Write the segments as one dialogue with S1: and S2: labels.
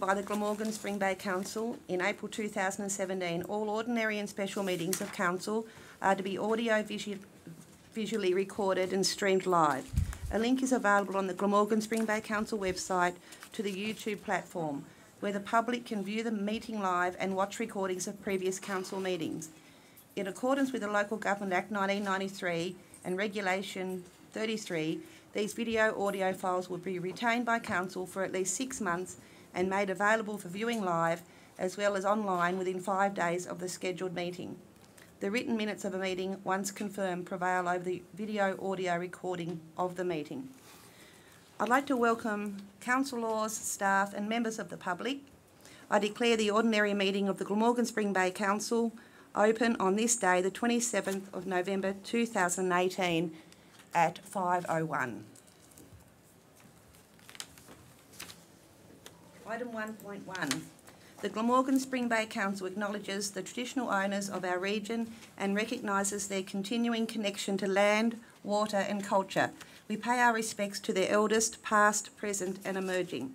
S1: by the Glamorgan Spring Bay Council in April 2017, all ordinary and special meetings of Council are to be visually recorded and streamed live. A link is available on the Glamorgan Spring Bay Council website to the YouTube platform, where the public can view the meeting live and watch recordings of previous Council meetings. In accordance with the Local Government Act 1993 and Regulation 33, these video audio files will be retained by Council for at least 6 months and made available for viewing live as well as online within 5 days of the scheduled meeting. The written minutes of a meeting, once confirmed, prevail over the video audio recording of the meeting. I'd like to welcome councillors, staff and members of the public. I declare the ordinary meeting of the Glamorgan Spring Bay Council open on this day, the 27th of November 2018 at 5:01. Item 1.1. The Glamorgan Spring Bay Council acknowledges the traditional owners of our region and recognises their continuing connection to land, water and culture. We pay our respects to their eldest, past, present and emerging.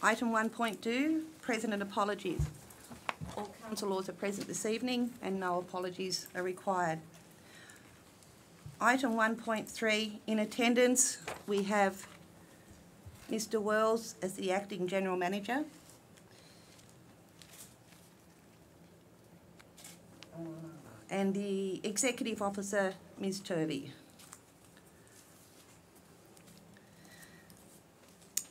S1: Item 1.2, President apologies. All councillors are present this evening and no apologies are required. Item 1.3, in attendance we have Mr Wells as the Acting General Manager. And the Executive Officer, Ms Turvey.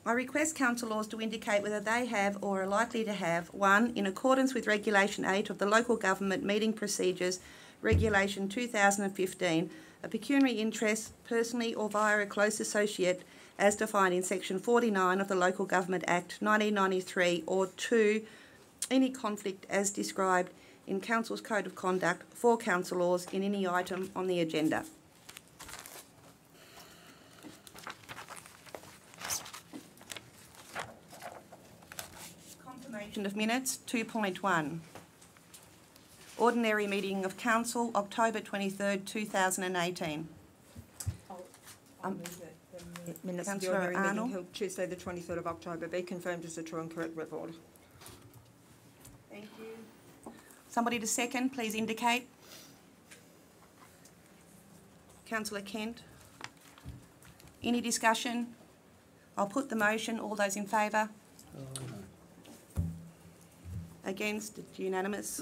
S1: I request councillors to indicate whether they have or are likely to have, 1, in accordance with Regulation 8 of the Local Government Meeting Procedures, Regulation 2015, a pecuniary interest, personally or via a close associate, as defined in Section 49 of the Local Government Act 1993, or 2, any conflict as described in Council's Code of Conduct for councillors in any item on the agenda. Confirmation of minutes, 2.1. Ordinary meeting of Council, October 23rd, 2018.
S2: Minutes of the
S1: Councillor
S2: ordinary meeting
S1: Arnold.
S2: held Tuesday the 23rd of October be confirmed as a true and correct record.
S1: Thank you. Somebody to second, please indicate. Councillor Kent. Any discussion? I'll put the motion. All those in favour? Against? It's unanimous.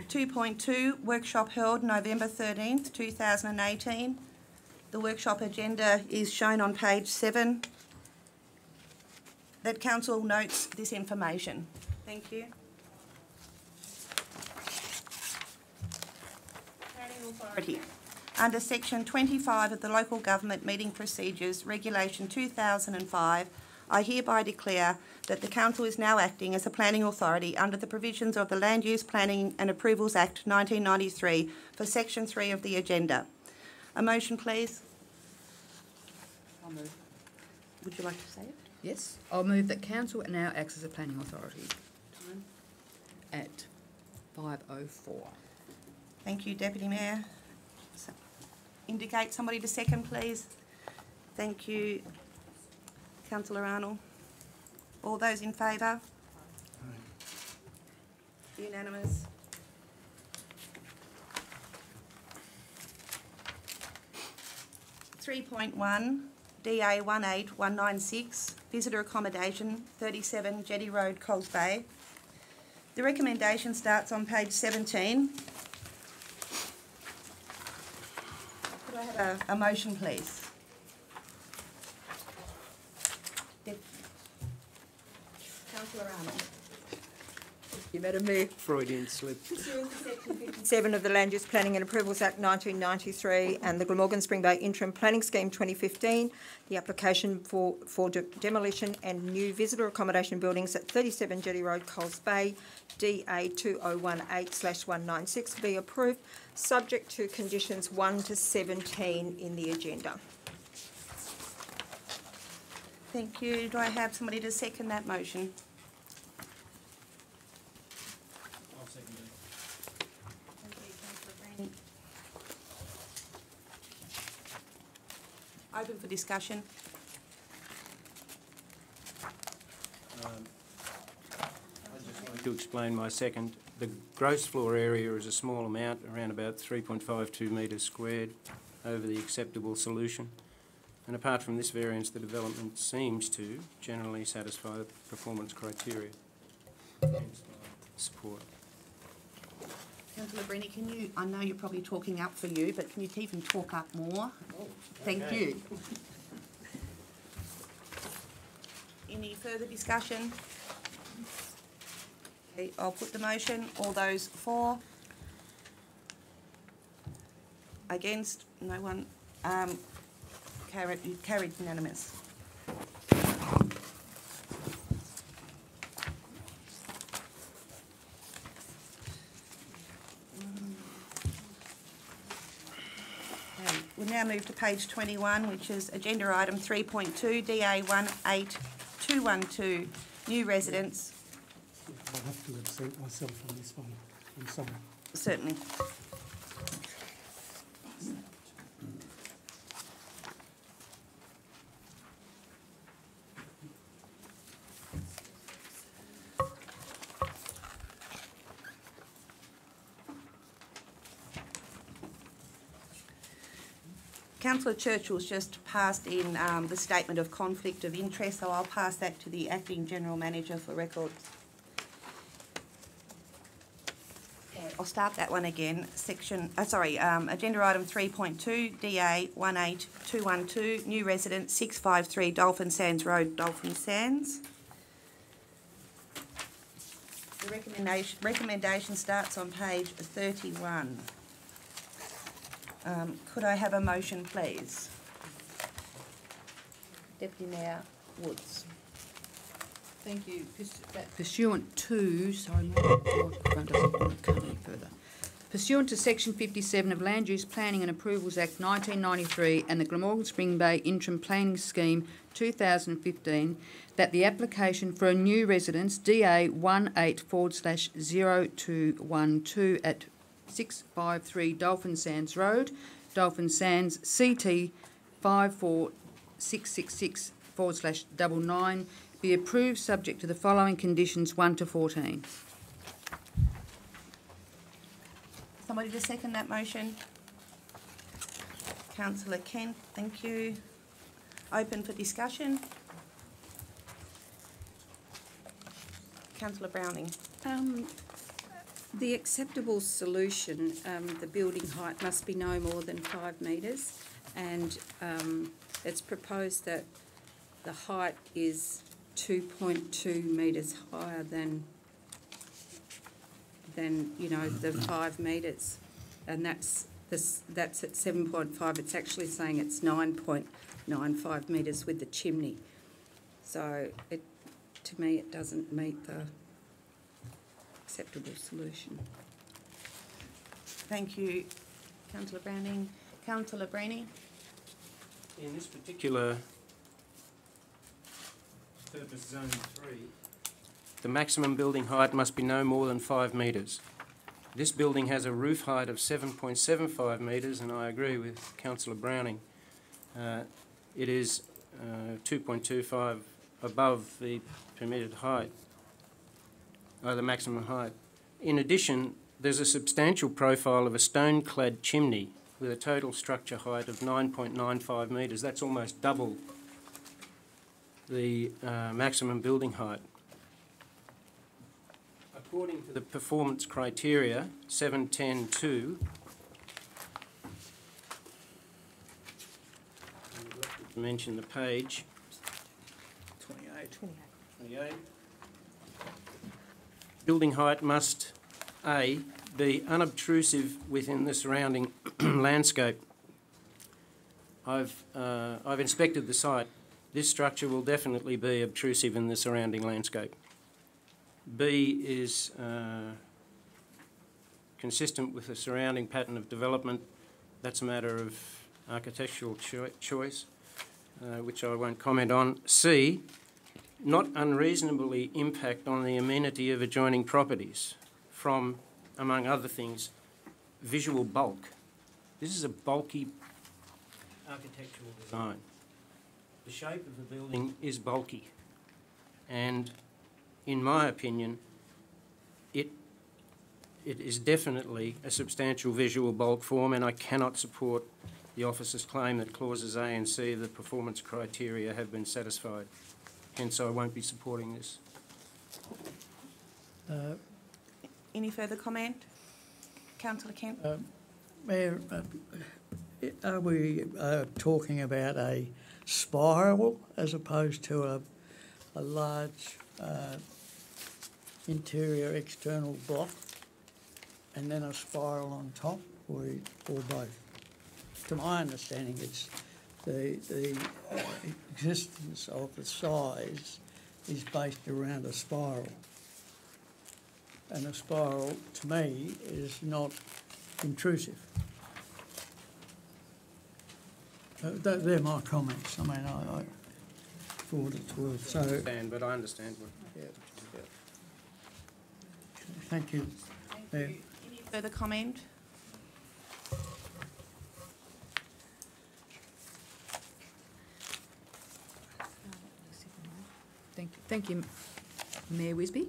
S1: 2.2, workshop held November 13th, 2018. The workshop agenda is shown on page 7. That Council notes this information. Thank you. Planning Authority. Under Section 25 of the Local Government Meeting Procedures, Regulation 2005, I hereby declare that the Council is now acting as a planning authority under the provisions of the Land Use Planning and Approvals Act 1993 for Section 3 of the agenda. A motion, please.
S3: I'll move.
S1: Would you like to say it?
S3: Yes, I'll move that Council now acts as a planning authority
S1: Time.
S3: at 5:04.
S1: Thank you, Deputy Mayor. So, indicate somebody to second, please. Thank you, Councillor Arnold. All those in favour? Unanimous. (3.1) DA 18196, Visitor Accommodation, 37 Jetty Road, Coles Bay. The recommendation starts on page 17. Could I have a motion, please? Councillor Arnold.
S2: You, Madam Mayor.
S4: Freudian slip.
S1: Pursuant to Section 50.
S2: 7 of the Land Use Planning and Approvals Act 1993 and the Glamorgan Spring Bay Interim Planning Scheme 2015, the application for demolition and new visitor accommodation buildings at 37 Jetty Road, Coles Bay, DA 2018/196 be approved, subject to conditions 1 to 17 in the agenda.
S1: Thank you. Do I have somebody to second that motion?
S4: I'll second it.
S1: Thank you, Councillor Green. Open Open for discussion.
S5: I'd just like to explain my second. The gross floor area is a small amount, around about 3.52 metres squared over the acceptable solution. And apart from this variance, the development seems to generally satisfy the performance criteria. Hence my support.
S1: Councillor Brenny, can you, I know you're probably talking up for you, but can you even talk up more? Thank you. Any further discussion? Okay, I'll put the motion. All those for? Against? No one? Carried unanimous. Okay, we'll now move to page 21, which is agenda item 3.2, DA 18212, new residents.
S6: I have to absent myself on this one. I'm sorry.
S1: Certainly. Councillor Churchill's just passed in the statement of conflict of interest, so I'll pass that to the Acting General Manager for records. I'll start that one again. Agenda item 3.2, DA 18212, new resident 653 Dolphin Sands Road, Dolphin Sands. The recommendation starts on page 31. Could I have a motion, please? Deputy Mayor Woods.
S3: Thank you. Pursuant to, sorry, my microphone doesn't want to come any further. Pursuant to Section 57 of Land Use Planning and Approvals Act 1993 and the Glamorgan Spring Bay Interim Planning Scheme 2015, that the application for a new residence, DA 18/0212 at 653 Dolphin Sands Road, Dolphin Sands, CT 54666/99, be approved subject to the following conditions 1 to 14.
S1: Somebody to second that motion? Councillor Kent, thank you. Open for discussion. Councillor Browning.
S7: The acceptable solution, the building height must be no more than 5 metres, and it's proposed that the height is 2.2 metres higher than the 5 metres, and that's at 7.5. It's actually saying it's 9.95 metres with the chimney. So to me, it doesn't meet the acceptable solution.
S1: Thank you, Councillor Browning. Councillor Brenny.
S5: In this particular purpose zone 3, the maximum building height must be no more than 5 metres. This building has a roof height of 7.75 metres, and I agree with Councillor Browning. It is 2.25 above the permitted height, the maximum height. In addition, there's a substantial profile of a stone-clad chimney with a total structure height of 9.95 metres. That's almost double the maximum building height. According to the performance criteria 7.10.2, to mention the page 28. Building height must A, be unobtrusive within the surrounding landscape. I've inspected the site. This structure will definitely be obtrusive in the surrounding landscape. B is consistent with the surrounding pattern of development. That's a matter of architectural choice, which I won't comment on. C, not unreasonably impact on the amenity of adjoining properties from, among other things, visual bulk. This is a bulky architectural design. The shape of the building is bulky, and in my opinion, it is definitely a substantial visual bulk form, and I cannot support the officer's claim that clauses A and C of the performance criteria have been satisfied. Hence, I won't be supporting this.
S1: Any further comment? Councillor Kent?
S8: Mayor, are we talking about a spiral as opposed to a large interior external block and then a spiral on top, or both? To my understanding, it's the existence of the size is based around a spiral. And a spiral, to me, is not intrusive. They're my comments. I mean, I thought it's worth. So,
S5: But I understand what.
S8: yeah. Thank you. Mayor.
S1: Any further comment?
S3: Thank you, Mayor Wisby.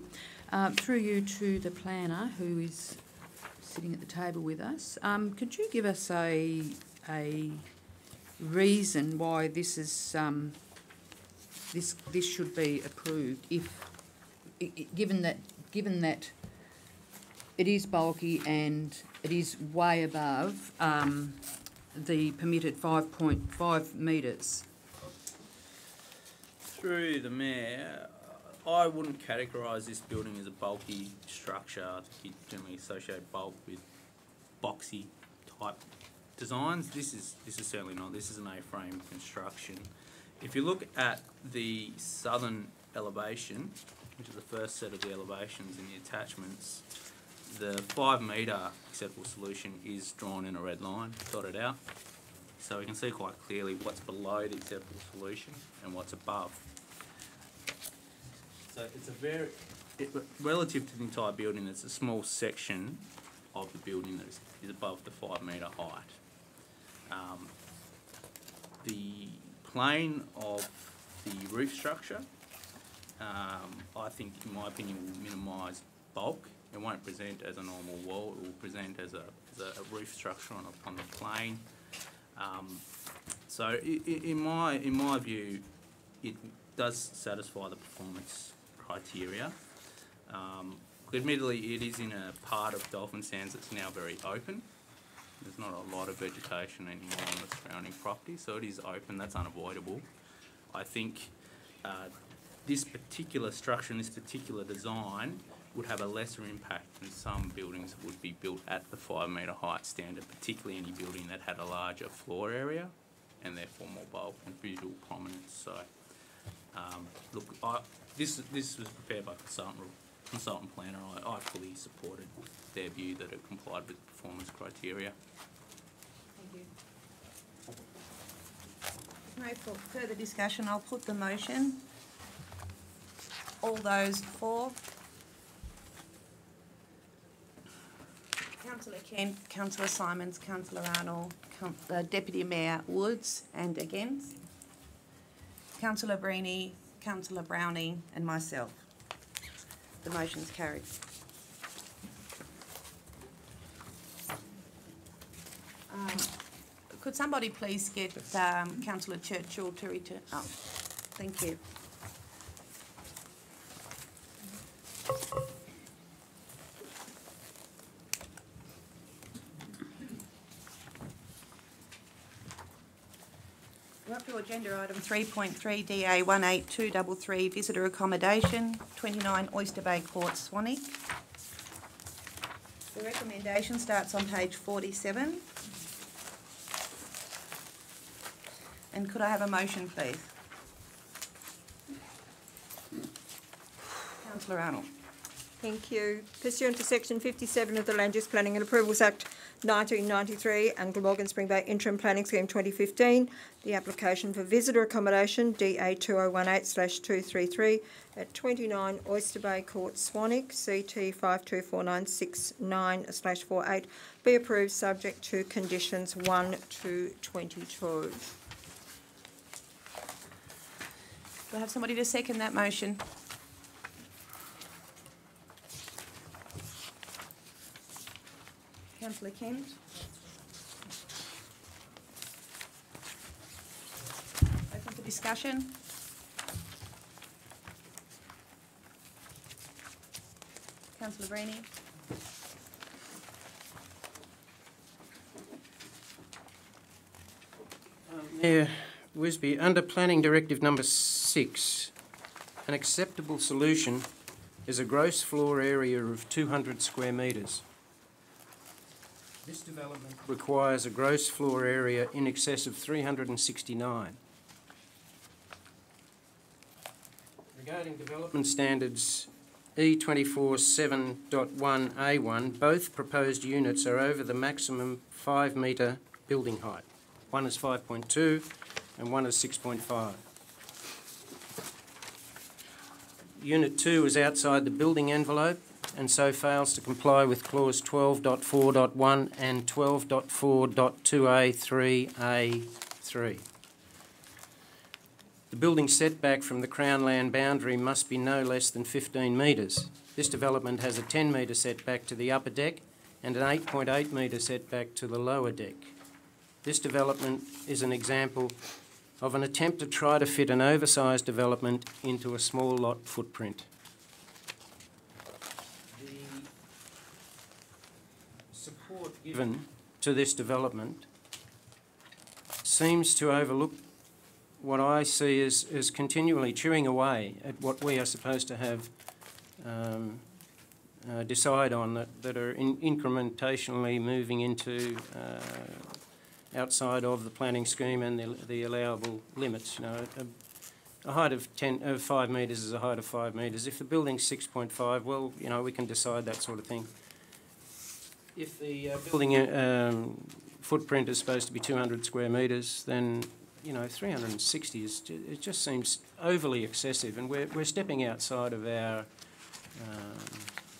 S3: Through you to the planner who is sitting at the table with us, could you give us a reason why this is this should be approved given that it is bulky and it is way above the permitted 5.5 metres?
S9: Through the Mayor, I wouldn't categorise this building as a bulky structure. I think you generally associate bulk with boxy type designs. This is certainly not. This is an A-frame construction. If you look at the southern elevation, which is the first set of the elevations in the attachments, the 5 metre acceptable solution is drawn in a red line, dotted out. So we can see quite clearly what's below the acceptable solution and what's above. So it's relative to the entire building, it's a small section of the building that is above the 5 metre height. The plane of the roof structure, I think, in my opinion, will minimise bulk. It won't present as a normal wall, it will present as a roof structure on the plane. So in my view, it does satisfy the performance criteria. Admittedly, it is in a part of Dolphin Sands that's now very open. There's not a lot of vegetation anymore on the surrounding property, so it is open. That's unavoidable. I think this particular structure and this particular design would have a lesser impact than some buildings that would be built at the 5 metre height standard, particularly any building that had a larger floor area and therefore more bulk and visual prominence. So, look, this was prepared by consultant planner. I fully supported their view that it complied with performance criteria.
S1: Thank you. No further discussion. I'll put the motion. All those for? Councillor Kent, Councillor Simons, Councillor Arnold, Deputy Mayor Woods, and against? Councillor Breeny, Councillor Browning, and myself. The motion's carried. Could somebody please get Councillor Churchill to return? Oh, thank you. We're up to agenda item 3.3 DA 18233 visitor accommodation, 29 Oyster Bay Court, Swanwick. The recommendation starts on page 47. And could I have a motion, please? Councillor Arnold.
S2: Thank you. Pursuant to Section 57 of the Land Use Planning and Approvals Act 1993 and Glamorgan Spring Bay Interim Planning Scheme 2015, the application for visitor accommodation DA 2018/233 at 29 Oyster Bay Court, Swanwick, CT 524969/48 be approved subject to conditions 1 to 22.
S1: Do I have somebody to second that motion? Councillor Kent? Open for discussion? Councillor Breeny?
S5: Mayor Wisby, under Planning Directive number 6, an acceptable solution is a gross floor area of 200 square metres. This development requires a gross floor area in excess of 369. Regarding development standards E24.7.1A1, both proposed units are over the maximum 5 metre building height. One is 5.2 and one is 6.5. Unit 2 is outside the building envelope and so fails to comply with clause 12.4.1 and 12.4.2A3A3. The building setback from the Crown land boundary must be no less than 15 metres. This development has a 10 metre setback to the upper deck and an 8.8 metre setback to the lower deck. This development is an example of an attempt to try to fit an oversized development into a small lot footprint. The support given to this development seems to overlook what I see as continually chewing away at what we are supposed to have decide on that are incrementally moving into outside of the planning scheme and the allowable limits. You know, a height of 5 metres is a height of 5 metres. If the building's 6.5, well, you know, we can decide that sort of thing. If the building footprint is supposed to be 200 square metres, then, you know, 360 it just seems overly excessive, and we're stepping outside of our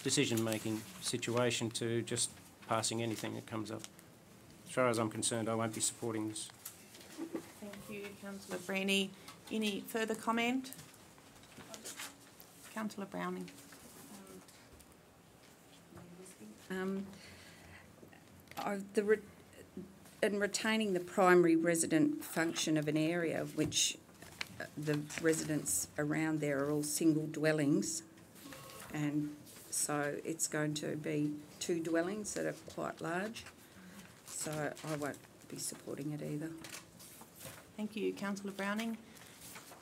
S5: decision-making situation to just passing anything that comes up. As far as I'm concerned, I won't be supporting this.
S1: Thank you, Councillor Breeny. Any further comment? Councillor Browning.
S7: And retaining the primary resident function of an area, which the residents around there are all single dwellings, and so it's going to be 2 dwellings that are quite large. So I won't be supporting it either.
S1: Thank you, Councillor Browning.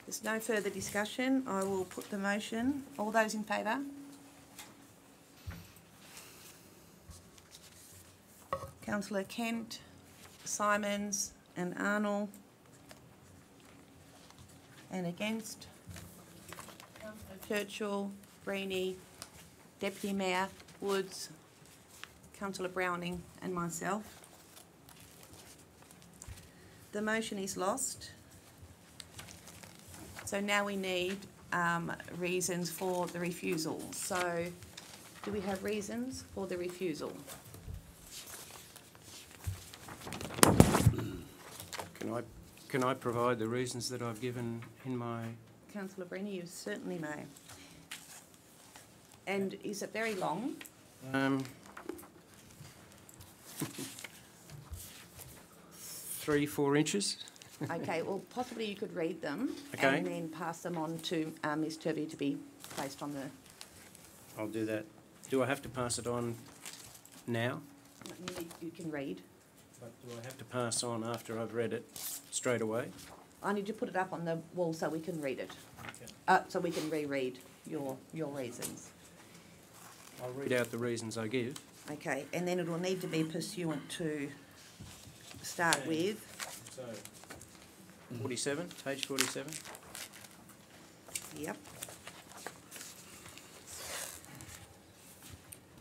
S1: There's no further discussion. I will put the motion. All those in favour? Councillor Kent, Simons and Arnold. And against? Councillor Churchill, Breeny, Deputy Mayor Woods, Councillor Browning and myself. The motion is lost. So now we need reasons for the refusal. So do we have reasons for the refusal?
S5: Can I provide the reasons that I've given in my...
S1: Councillor Breeny, you certainly may. And is it very long?
S5: 3-4 inches.
S1: Okay, well, possibly you could read them
S5: Okay.
S1: and then pass them on to Ms Turvey to be placed on the...
S5: I'll do that. Do I have to pass it on now?
S1: You can read.
S5: But do I have to pass on after I've read it straight away?
S1: I need to put it up on the wall so we can read it.
S5: Okay.
S1: So we can reread your reasons.
S5: I'll read out the reasons I give.
S1: Okay, and then it will need to be pursuant to start
S5: Okay.
S1: with.
S5: So, 47, page 47.
S1: Yep.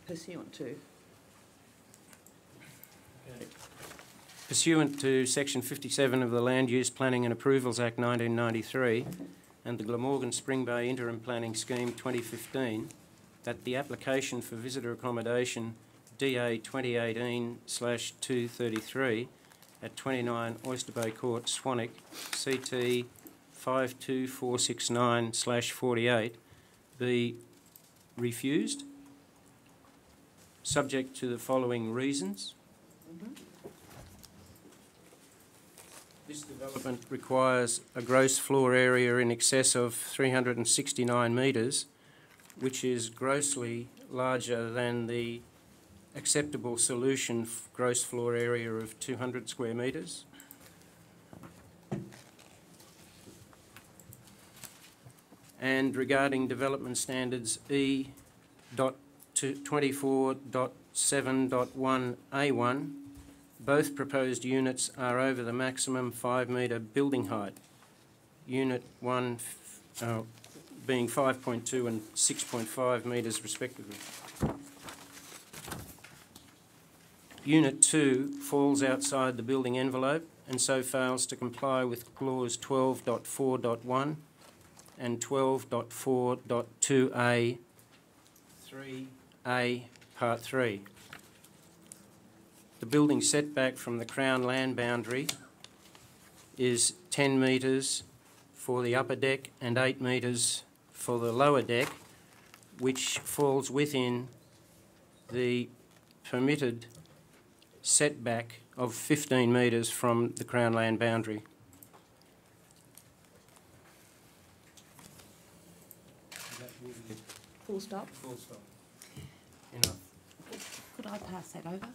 S1: Pursuant to.
S5: Pursuant to Section 57 of the Land Use Planning and Approvals Act 1993 and the Glamorgan Spring Bay Interim Planning Scheme 2015, that the application for visitor accommodation DA 2018/233 at 29 Oyster Bay Court, Swanwick, CT 52469/48 be refused, subject to the following reasons. This development requires a gross floor area in excess of 369 metres, which is grossly larger than the acceptable solution gross floor area of 200 square metres. And regarding development standards E.24.7.1A1, both proposed units are over the maximum 5 metre building height. Unit 1 being 5.2 and 6.5 metres respectively. Unit 2 falls outside the building envelope and so fails to comply with clause 12.4.1 and 12.4.2a 3a part 3. The building setback from the Crown land boundary is 10 metres for the upper deck and 8 metres for the lower deck, which falls within the permitted setback of 15 metres from the Crown land boundary.
S1: Full stop.
S5: Full stop. Enough.
S1: Could I pass that over?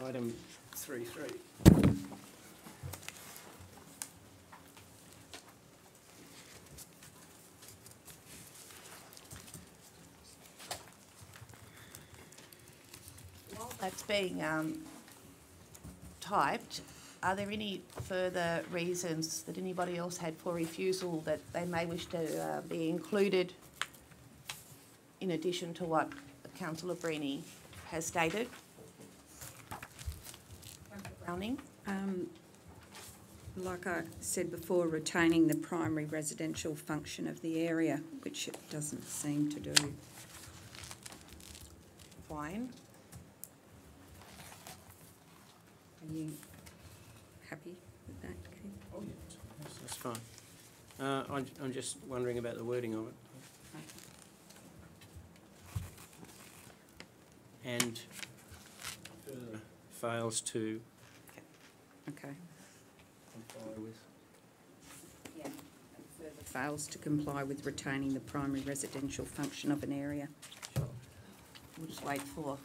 S5: Item 3.3.
S1: While that's being typed, are there any further reasons that anybody else had for refusal that they may wish to be included in addition to what Councillor Brini has stated? Councillor Browning?
S7: Like I said before, retaining the primary residential function of the area, which it doesn't seem to do.
S1: Fine.
S7: Are you happy with that, Keith?
S5: Oh, yes, that's fine. I'm just wondering about the wording of it. And further fails to
S7: Okay.
S5: comply with.
S7: Yeah. And further fails to comply with retaining the primary residential function of an area.
S1: We'll just wait for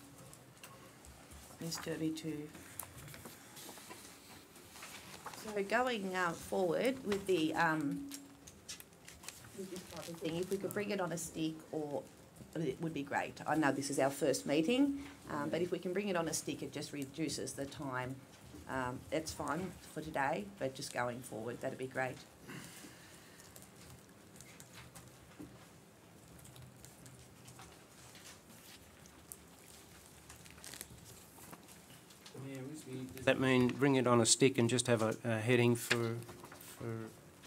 S1: Ms Derby to... So going forward with the with this type of thing, if we could bring it on a stick, or it would be great. I know this is our first meeting, but if we can bring it on a stick, it just reduces the time. That's fine for today, but just going forward, that'd be great.
S5: Does that mean bring it on a stick and just have a heading for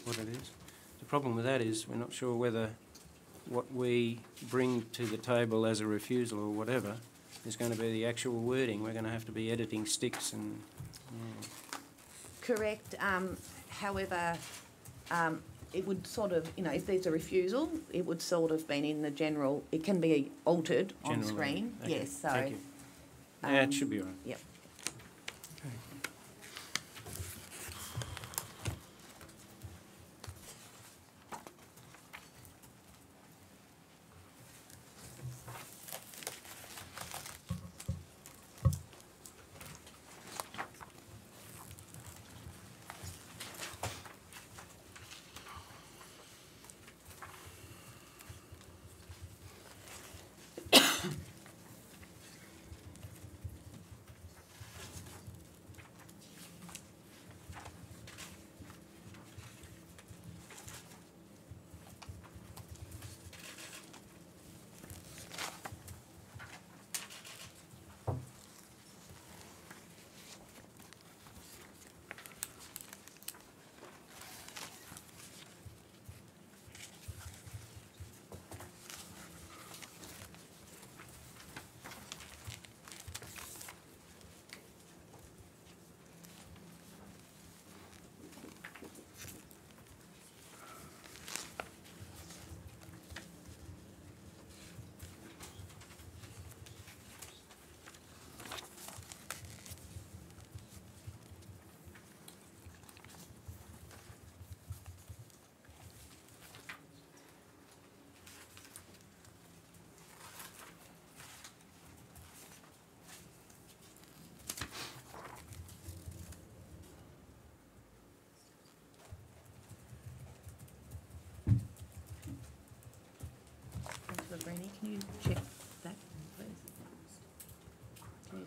S5: what it is? The problem with that is we're not sure whether what we bring to the table as a refusal or whatever is going to be the actual wording. We're going to have to be editing sticks and... Yeah.
S1: Correct. However, it would sort of, if there's a refusal, it would sort of been in the general, it can be altered on
S5: Generally,
S1: screen.
S5: okay,
S1: Yes, so...
S5: thank you. Yeah, it should be all right.
S1: Yep.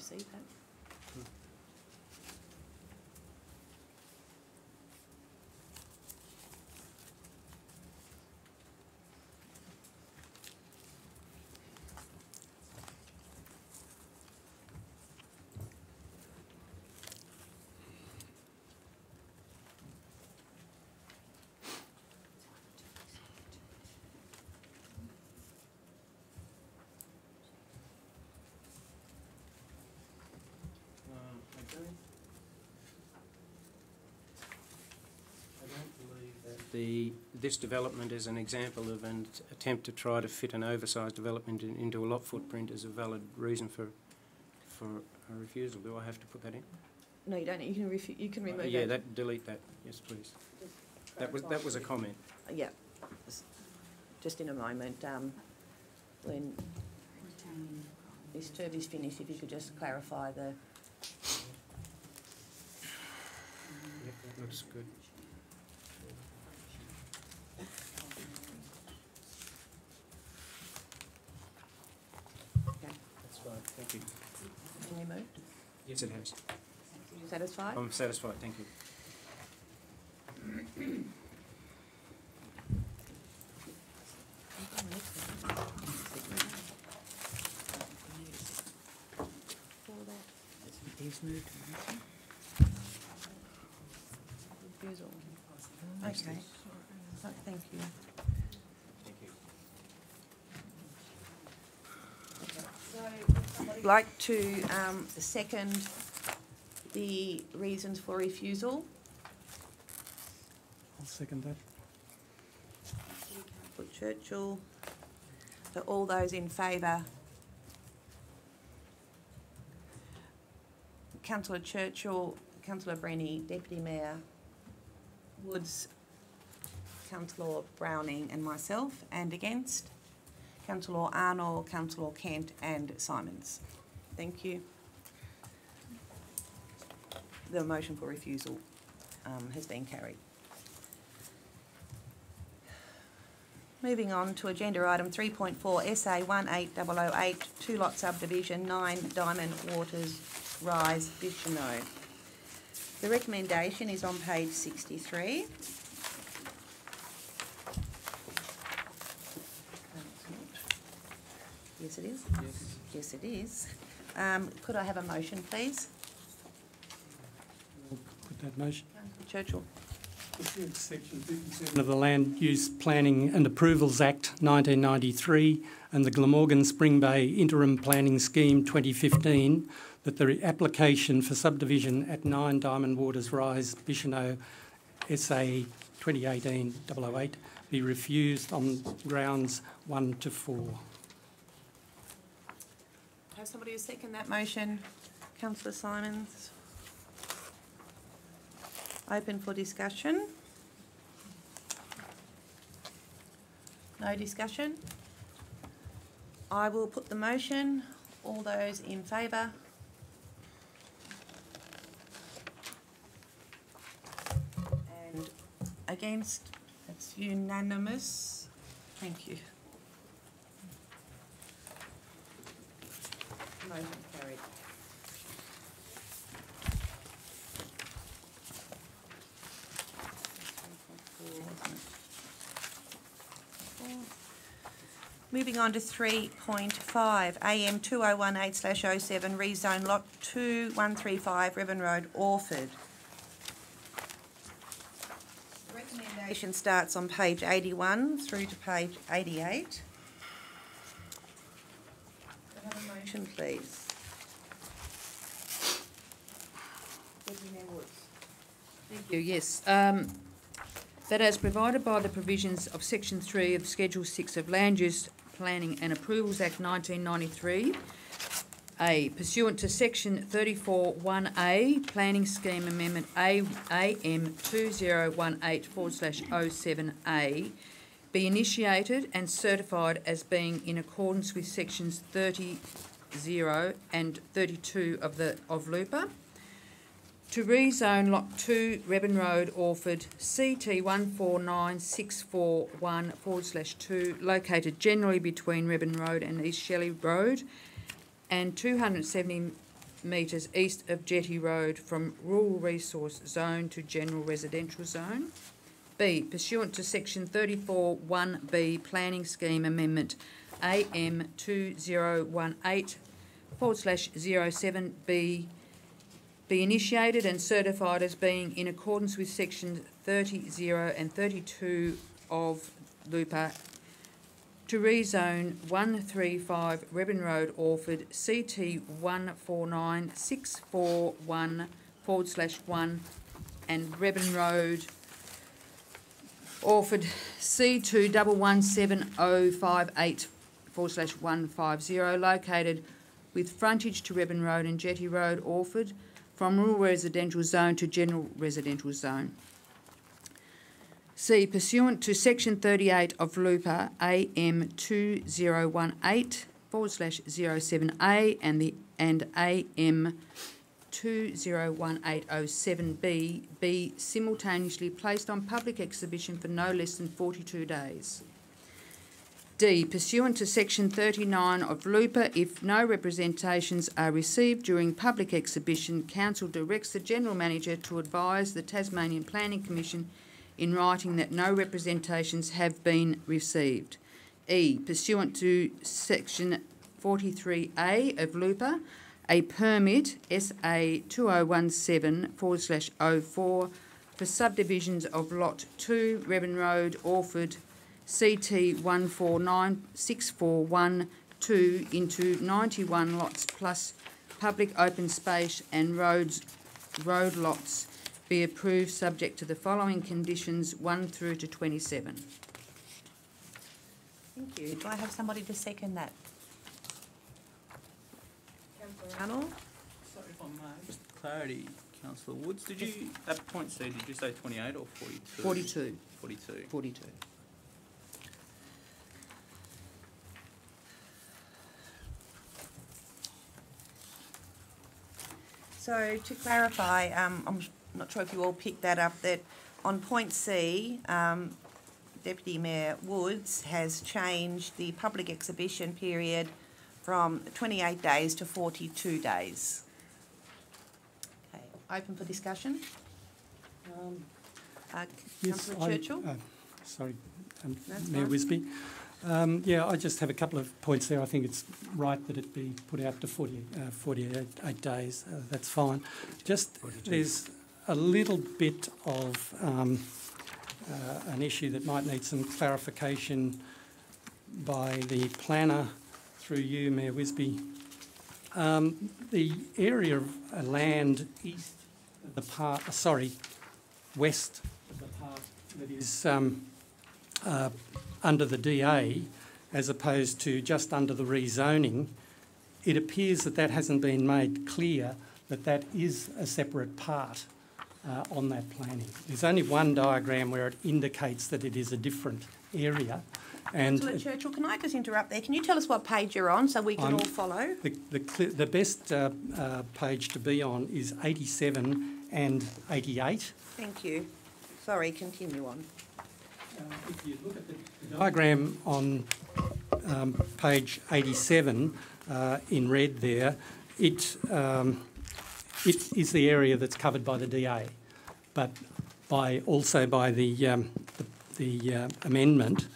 S1: see that?
S5: I don't believe that this development is an example of an attempt to try to fit an oversized development into a lot footprint as a valid reason for a refusal. Do I have to put that in?
S1: No, you don't. You can remove
S5: Yeah,
S1: that.
S5: delete that. Yes, please. That was a comment.
S1: Yeah. Just in a moment, when this term is finished, if you could just clarify the...
S5: Yep, that looks good.
S1: Okay.
S5: That's fine. Thank you.
S1: Been removed?
S5: Yes, it has.
S1: You satisfied?
S5: I'm satisfied. Thank you.
S3: He's moved.
S1: Refusal. Okay. Oh, thank you.
S5: Thank you.
S1: So, I'd like to second the reasons for refusal.
S6: I'll second that.
S1: For Churchill. So all those in favour? Councillor Churchill, Councillor Brenny, Deputy Mayor Woods, Councillor Browning and myself, and against Councillor Arnold, Councillor Kent and Simons. Thank you. The motion for refusal has been carried. Moving on to agenda item 3.4, SA 18008, two-lot subdivision, 9 Diamond Waters Rise, Bicheno. The recommendation is on page 63. Yes, it is?
S5: Yes.
S1: Yes, it is. Could I have a motion, please?
S6: I'll put that motion.
S1: Churchill.
S6: Pursuant to Section 57 of the Land Use Planning and Approvals Act 1993 and the Glamorgan Spring Bay Interim Planning Scheme 2015, that the application for subdivision at 9 Diamond Waters Rise, Bicheno, SA 2018-008, be refused on grounds 1 to 4.
S1: Have somebody to second that motion? Councillor Simons. Open for discussion. No discussion. I will put the motion. All those in favour? And against? That's unanimous. Thank you. Motion carried. Moving on to 3.5, AM 2018/07, rezone lot 2135, Ribbon Road, Orford. The recommendation starts on page 81 through to page 88. Could I have a motion, please? Deputy Mayor Woods.
S3: Thank you, yes. That as provided by the provisions of Section 3 of Schedule 6 of Land Use Planning and Approvals Act 1993, A, pursuant to Section 34(1)A, Planning Scheme Amendment AM 2018/07A, be initiated and certified as being in accordance with Sections 30 and 32 of LUPA, to rezone Lot 2, Rebben Road, Orford, CT 149641/2, located generally between Rebben Road and East Shelley Road, and 270 metres east of Jetty Road from rural resource zone to general residential zone. B, pursuant to section 34(1)B Planning Scheme Amendment AM 2018/07B be initiated and certified as being in accordance with sections 30 and 32 of LUPA to rezone 135 Rebin Road, Orford, CT 149641/1 and Rebin Road, Orford, C2 117058/150, located with frontage to Rebin Road and Jetty Road, Orford, from rural residential zone to general residential zone. C, pursuant to section 38 of LUPA AM 2018/07A and AM 201807B be simultaneously placed on public exhibition for no less than 42 days. D, pursuant to section 39 of LUPA, if no representations are received during public exhibition, Council directs the General Manager to advise the Tasmanian Planning Commission in writing that no representations have been received. E, pursuant to section 43A of LUPA, a permit SA 2017/04 for subdivisions of Lot 2, Rebin Road, Orford, CT 149641/2 into 91 lots plus public open space and road lots be approved subject to the following conditions 1 through to 27.
S1: Thank you. Do I have somebody to second that? Councillor Arnold?
S9: So if I may, just clarity, Councillor Woods, did you, at point C, did you say 28 or 42?
S3: 42.
S9: 42.
S3: 42.
S1: So to clarify, I'm not sure if you all picked that up, that on point C, Deputy Mayor Woods has changed the public exhibition period from 28 days to 42 days. Okay, open for discussion. Councillor Churchill?
S6: Sorry,
S1: That's
S6: Mayor
S1: fine.
S6: Wisby. Yeah, I just have a couple of points there. I think it's right that it be put out to 48 days. That's fine. Just there's a little bit of an issue that might need some clarification by the planner through you, Mayor Wisby. The area of land east of the part, west of the part that is under the DA, as opposed to just under the rezoning, it appears that that hasn't been made clear that that is a separate part on that planning. There's only one diagram where it indicates that it is a different area. And
S1: Councillor Churchill, can I just interrupt there? Can you tell us what page you're on so we can all follow?
S6: the best page to be on is 87 and 88.
S1: Thank you. Sorry, continue on.
S6: If you look at the diagram on page 87 in red there, it is the area that's covered by the DA, but also by the amendment.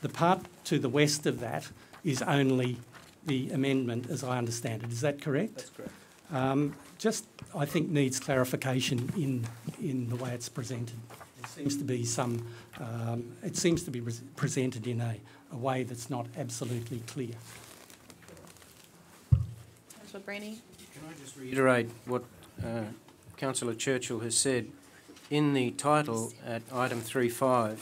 S6: The part to the west of that is only the amendment, as I understand it. Is that correct?
S9: That's correct.
S6: Just, I think, needs clarification in the way it's presented. There seems to be some. It seems to be presented in a way that's not absolutely clear.
S1: Councillor Brenny?
S5: Can I just reiterate what Councillor Churchill has said? In the title at item 3.5,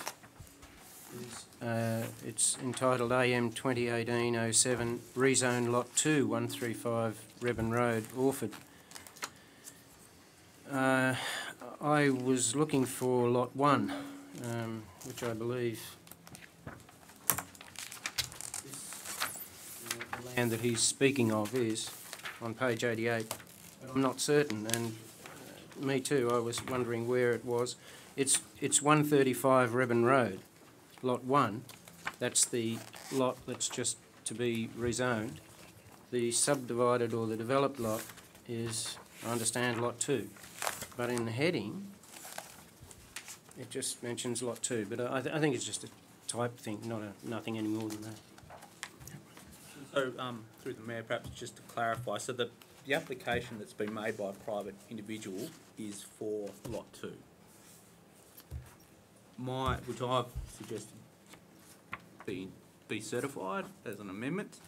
S5: it's entitled AM 2018-07 Rezone Lot 2, 135 Rebin Road, Orford. I was looking for Lot 1, which I believe the land that he's speaking of is on page 88. But I'm not certain, and me too, I was wondering where it was. It's 135 Rebin Road, Lot 1. That's the lot that's just to be rezoned. The subdivided or the developed lot is, I understand, lot 2. But in the heading, it just mentions lot 2. But I think it's just a type thing, nothing any more than that.
S9: So, through the Mayor, perhaps just to clarify, so the application that's been made by a private individual is for lot 2. Which I've suggested be certified as an amendment.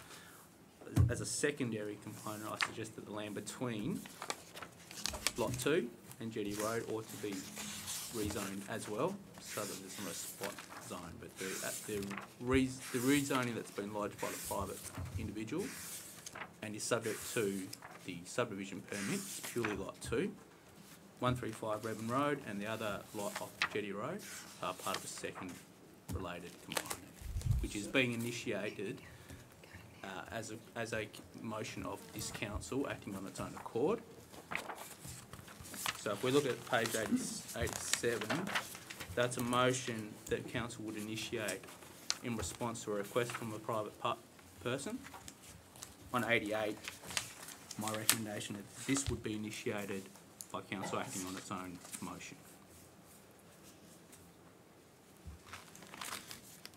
S9: As a secondary component, I suggest that the land between lot 2 and Jetty Road ought to be rezoned as well, so that there's not a spot zone. But the rezoning that's been lodged by the private individual and is subject to the subdivision permit is purely lot 2, 135 Redmond Road, and the other lot off Jetty Road are part of a second related component, which is being initiated as a motion of this council acting on its own accord. So if we look at page 87, that's a motion that council would initiate in response to a request from a private person. On 88, my recommendation is this would be initiated by council acting on its own motion.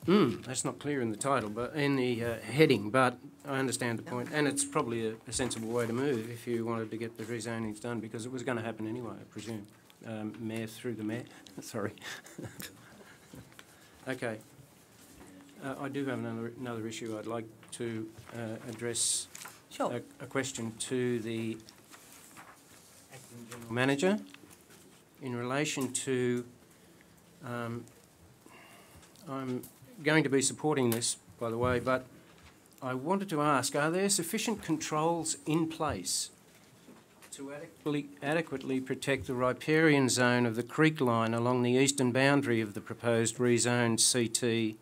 S5: That's not clear in the title, but in the heading, but I understand the point, and it's probably a sensible way to move if you wanted to get the rezonings done, because it was going to happen anyway, I presume. Mayor, through the Mayor. Sorry. Okay. I do have another issue I'd like to address.
S1: Sure.
S5: A question to the acting general manager in relation to. I'm going to be supporting this, by the way, but I wanted to ask, are there sufficient controls in place to adequately protect the riparian zone of the creek line along the eastern boundary of the proposed rezoned CT?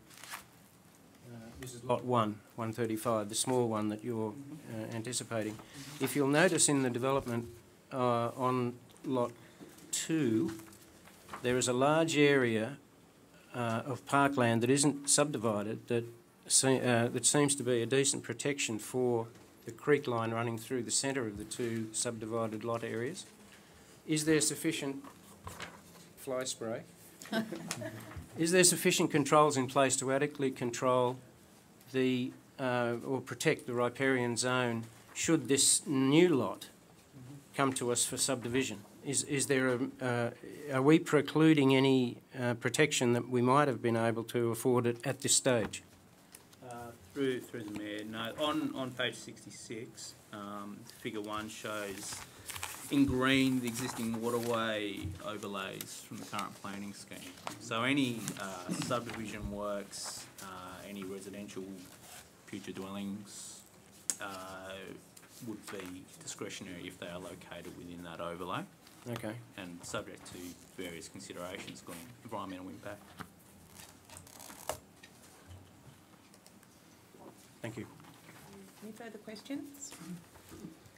S5: This is lot 135, the small one that you're anticipating. If you'll notice in the development on lot 2, there is a large area of parkland that isn't subdivided that seems to be a decent protection for the creek line running through the centre of the 2 subdivided lot areas. Is there sufficient fly spray? Is there sufficient controls in place to adequately control the or protect the riparian zone should this new lot come to us for subdivision? Is there are we precluding any protection that we might have been able to afford it at this stage?
S9: Through the Mayor, no. On page 66, figure 1 shows in green the existing waterway overlays from the current planning scheme. So any subdivision works, any residential future dwellings would be discretionary if they are located within that overlay.
S5: Okay.
S9: And subject to various considerations, including environmental impact.
S5: Thank you.
S1: Any further questions?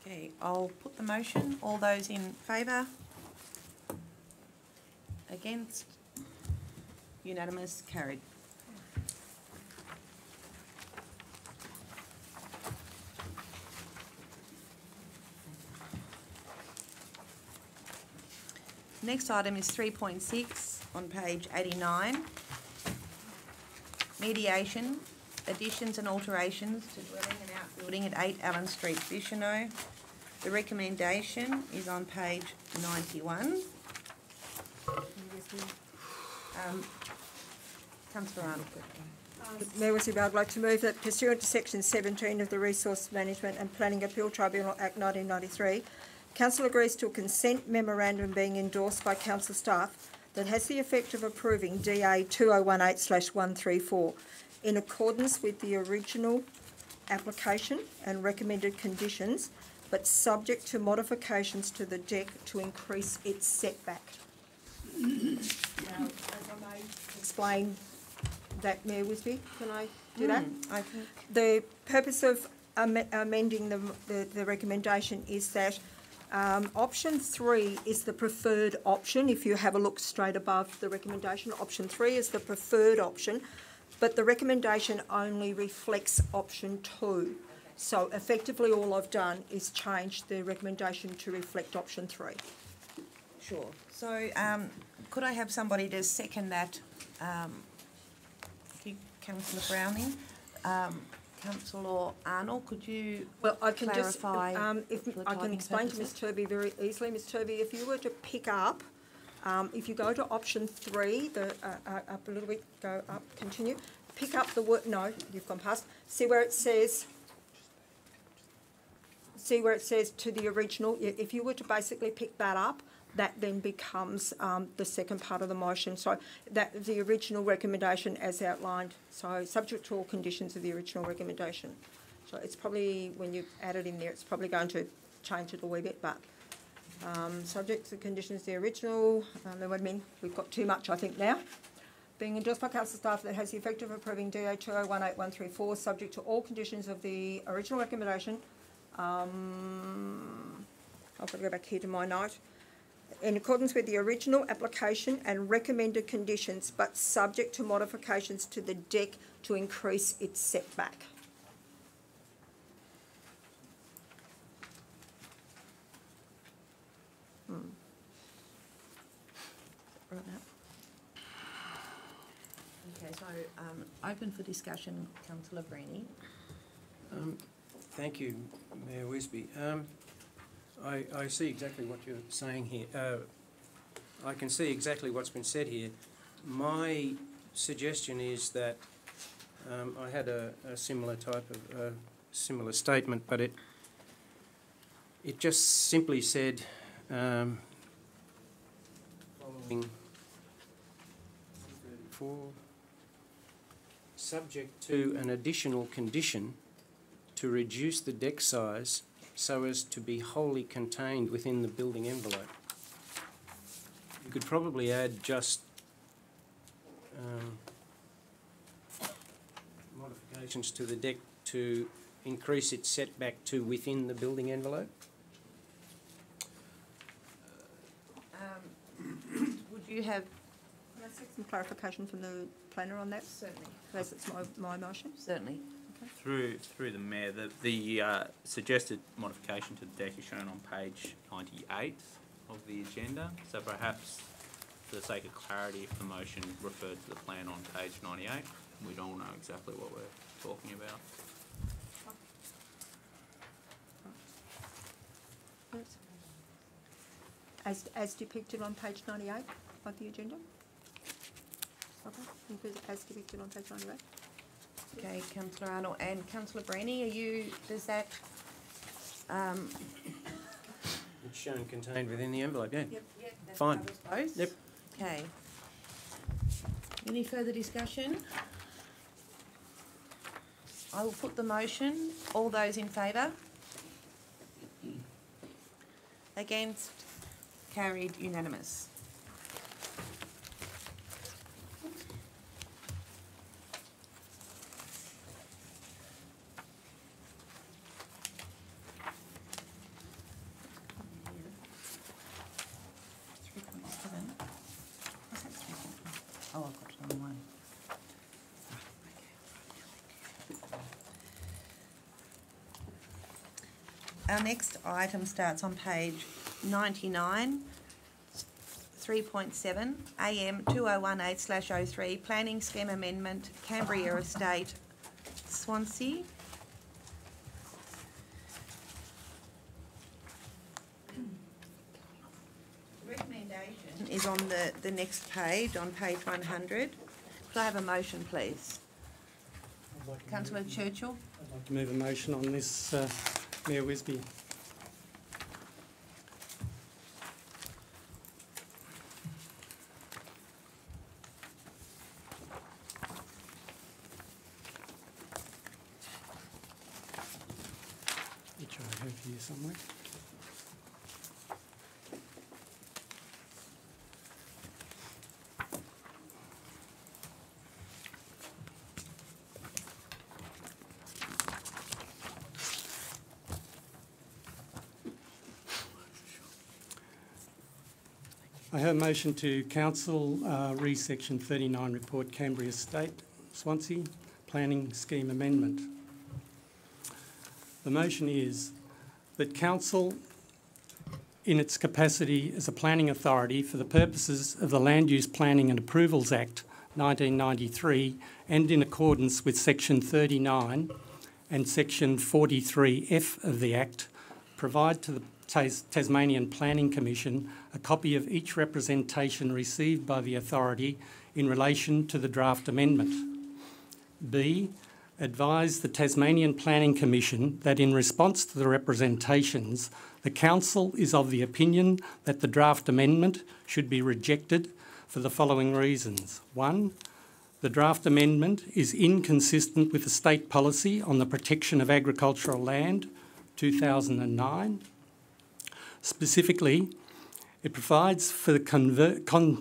S1: Okay, I'll put the motion. All those in favour? Against? Unanimous? Carried. Next item is 3.6 on page 89. Mediation, additions and alterations to dwelling and outbuilding at 8 Allen Street, Bicheno. The recommendation is on page 91. Councillor Arnold.
S2: Mayor Wesley, I'd like to move that pursuant to section 17 of the Resource Management and Planning Appeal Tribunal Act 1993, Council agrees to a consent memorandum being endorsed by Council staff that has the effect of approving DA 2018/134 in accordance with the original application and recommended conditions, but subject to modifications to the deck to increase its setback. Now, as I may explain that, Mayor Wisby, can I do that?
S1: I think.
S2: The purpose of amending the recommendation is that option 3 is the preferred option. If you have a look straight above the recommendation, option 3 is the preferred option, but the recommendation only reflects option 2. So effectively, all I've done is change the recommendation to reflect option 3.
S1: Sure. So, could I have somebody to second that? Councillor Browning. Councillor Arnold, could you
S2: Well, I can just,
S1: clarify
S2: if
S1: for
S2: I can
S1: typing
S2: explain to Ms
S1: purposes?
S2: Turvey very easily. Ms Turvey, if you were to pick up, if you go to option 3, up a little bit, go up, continue, pick up the word, no, you've gone past, see where it says to the original, if you were to basically pick that up, that then becomes the second part of the motion. So that the original recommendation as outlined, so subject to all conditions of the original recommendation. So it's probably, when you add it in there, it's probably going to change it a wee bit, but subject to the conditions of the original, we've got too much I think now. Being endorsed by council staff that has the effect of approving DA 2018134 subject to all conditions of the original recommendation. I've got to go back here to my note. In accordance with the original application and recommended conditions, but subject to modifications to the deck to increase its setback.
S1: Right now. Okay, so open for discussion, Councillor Brenny.
S5: Thank you, Mayor Wisby. I see exactly what you're saying here. I can see exactly what's been said here. My suggestion is that I had a similar type of similar statement, but it just simply said following 34, subject to an additional condition to reduce the deck size so as to be wholly contained within the building envelope. You could probably add just modifications to the deck to increase its setback to within the building envelope.
S1: Would you have...
S2: Can I seek some clarification from the planner on that?
S1: Certainly.
S2: As it's my motion.
S1: Certainly.
S9: Through the Mayor, the suggested modification to the deck is shown on page 98 of the agenda. So perhaps, for the sake of clarity, if the motion referred to the plan on page 98, we'd all know exactly what we're talking about.
S2: As depicted on page 98 of the agenda? Okay, as depicted on page 98.
S1: Okay, Councillor Arnold and Councillor Brenny, does that...
S5: It's shown contained within the envelope, yeah.
S1: Yep, that
S5: Fine.
S1: covers both?
S5: Yep.
S1: Okay. Any further discussion? I will put the motion. All those in favour? Against? Carried, unanimous. Oh, I've got the wrong one. Our next item starts on page 99, 3.7, AM 2018/03, Planning Scheme Amendment, Cambria Estate, Swansea. Recommendation is on the next page, on page 100. Could I have a motion, please? Councillor Churchill?
S6: I'd like to move a motion on this, Mayor Wisby. Which I have here somewhere. I have a motion to council re section 39 report Cambria Estate, Swansea, planning scheme amendment. The motion is that Council, in its capacity as a planning authority for the purposes of the Land Use Planning and Approvals Act 1993 and in accordance with Section 39 and Section 43F of the Act, provide to the Tasmanian Planning Commission a copy of each representation received by the authority in relation to the draft amendment. B, advise the Tasmanian Planning Commission that in response to the representations, the Council is of the opinion that the draft amendment should be rejected for the following reasons. 1, the draft amendment is inconsistent with the state policy on the protection of agricultural land, 2009. Specifically, it provides for the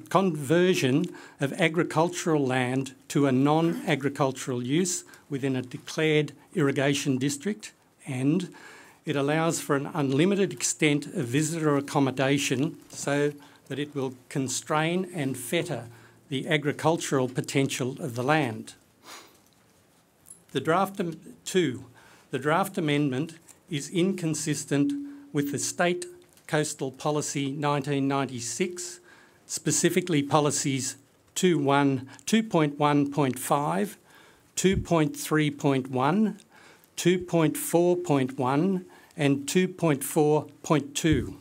S6: conversion of agricultural land to a non-agricultural use within a declared irrigation district, and it allows for an unlimited extent of visitor accommodation so that it will constrain and fetter the agricultural potential of the land. The draft amendment is inconsistent with the State Coastal Policy 1996, specifically policies 2.1.5, 2.3.1, 2.4.1 and 2.4.2.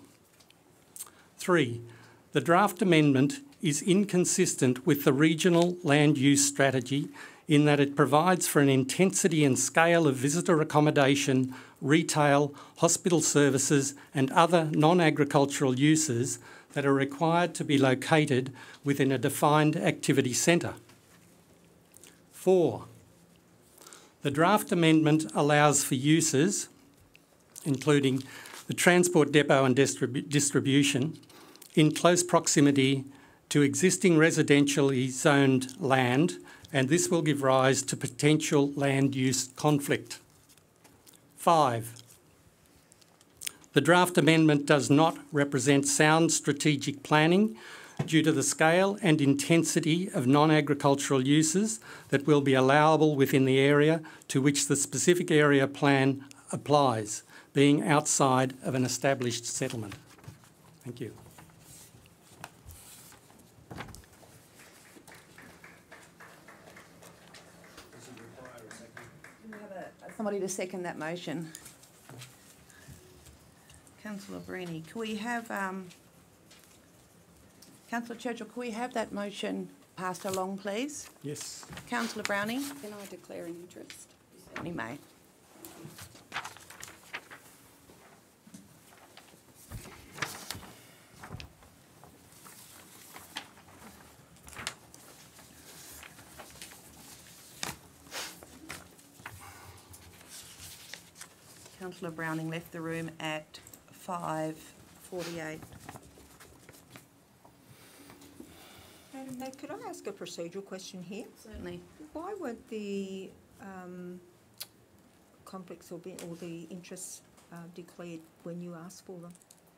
S6: 3. The draft amendment is inconsistent with the regional land use strategy in that it provides for an intensity and scale of visitor accommodation, retail, hospital services and other non-agricultural uses that are required to be located within a defined activity centre. 4. The draft amendment allows for uses, including the transport depot and distribution, in close proximity to existing residentially zoned land, and this will give rise to potential land use conflict. 5. The draft amendment does not represent sound strategic planning due to the scale and intensity of non-agricultural uses that will be allowable within the area to which the specific area plan applies, being outside of an established settlement. Thank you.
S1: Somebody to second that motion. Councillor Brini, can we have, Councillor Churchill, can we have that motion passed along, please?
S6: Yes.
S1: Councillor Browning?
S7: Can I declare an interest?
S1: Certainly may. Councillor Browning left the room at 5:48.
S2: Madam Mayor, could I ask a procedural question here?
S1: Certainly.
S2: Why weren't the conflicts or the interests declared when you asked for them?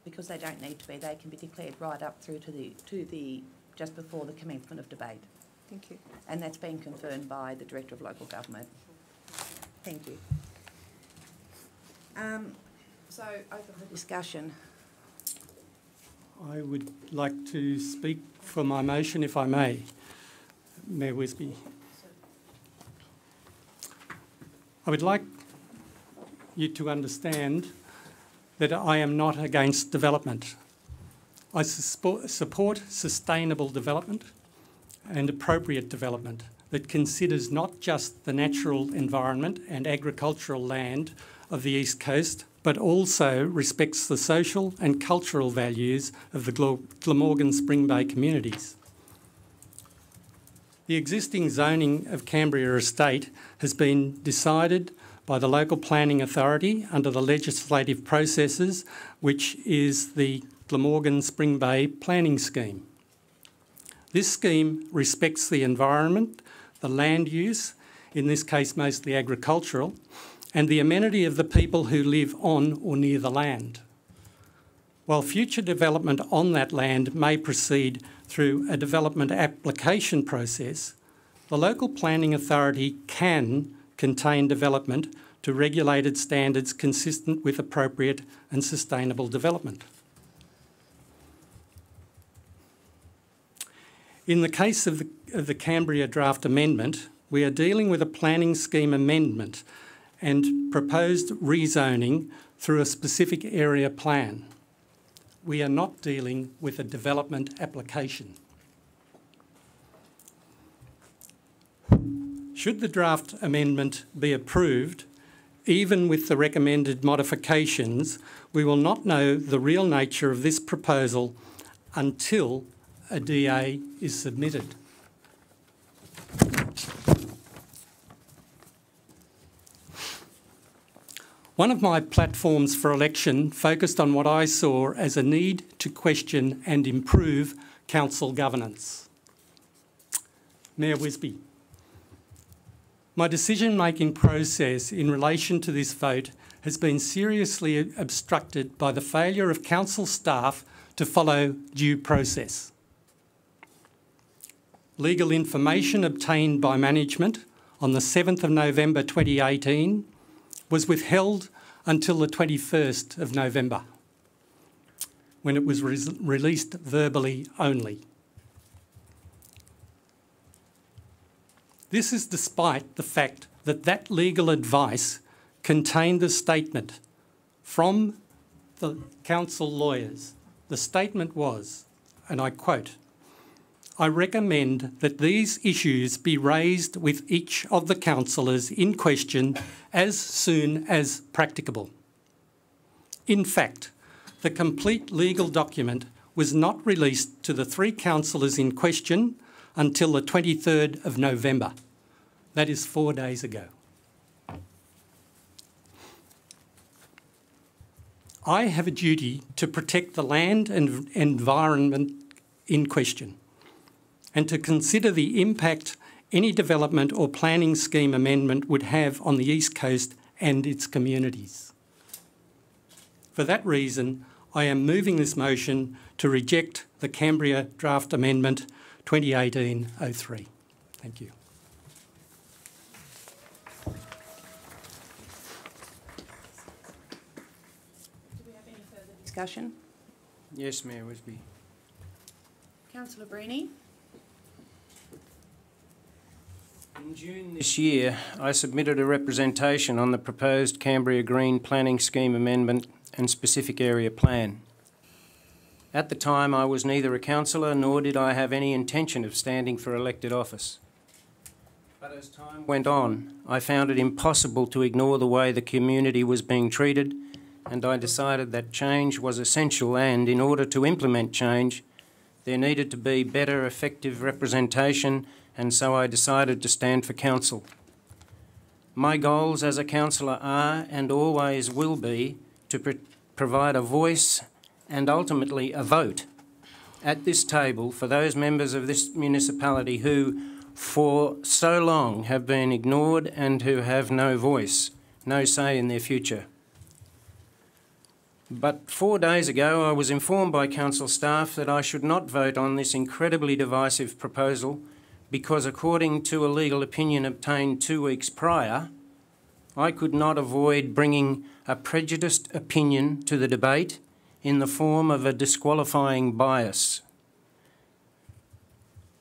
S1: Because they don't need to be. They can be declared right up through to the just before the commencement of debate.
S2: Thank you.
S1: And that's been confirmed by the Director of Local Government. Thank you. So, open for discussion.
S6: I would like to speak for my motion, if I may. Mayor Wisby. I would like you to understand that I am not against development. I support sustainable development and appropriate development that considers not just the natural environment and agricultural land of the East Coast, but also respects the social and cultural values of the Glamorgan Spring Bay communities. The existing zoning of Cambria Estate has been decided by the local planning authority under the legislative processes, which is the Glamorgan Spring Bay planning scheme. This scheme respects the environment, the land use, in this case mostly agricultural, and the amenity of the people who live on or near the land. While future development on that land may proceed through a development application process, the local planning authority can contain development to regulated standards consistent with appropriate and sustainable development. In the case of the Cambria draft amendment, we are dealing with a planning scheme amendment and proposed rezoning through a specific area plan. We are not dealing with a development application. Should the draft amendment be approved, even with the recommended modifications, we will not know the real nature of this proposal until a DA is submitted. One of my platforms for election focused on what I saw as a need to question and improve council governance. Mayor Wisby, my decision-making process in relation to this vote has been seriously obstructed by the failure of council staff to follow due process. Legal information obtained by management on the 7th of November 2018 was withheld until the 21st of November, when it was released verbally only. This is despite the fact that that legal advice contained a statement from the council lawyers. The statement was, and I quote, "I recommend that these issues be raised with each of the councillors in question as soon as practicable." In fact, the complete legal document was not released to the 3 councillors in question until the 23rd of November. That is 4 days ago. I have a duty to protect the land and environment in question, and to consider the impact any development or planning scheme amendment would have on the East Coast and its communities. For that reason, I am moving this motion to reject the Cambria Draft Amendment 2018-03. Thank you.
S1: Do we have any further discussion?
S5: Yes, Mayor Wisby.
S1: Councillor Brini?
S5: In June this year, I submitted a representation on the proposed Cambria Green Planning Scheme Amendment and Specific Area Plan. At the time, I was neither a councillor nor did I have any intention of standing for elected office. But as time went on, I found it impossible to ignore the way the community was being treated, and I decided that change was essential, and in order to implement change, there needed to be better effective representation, and so I decided to stand for council. My goals as a councillor are and always will be to provide a voice and ultimately a vote at this table for those members of this municipality who for so long have been ignored and who have no voice, no say in their future. But 4 days ago, I was informed by council staff that I should not vote on this incredibly divisive proposal because, according to a legal opinion obtained 2 weeks prior, I could not avoid bringing a prejudiced opinion to the debate in the form of a disqualifying bias.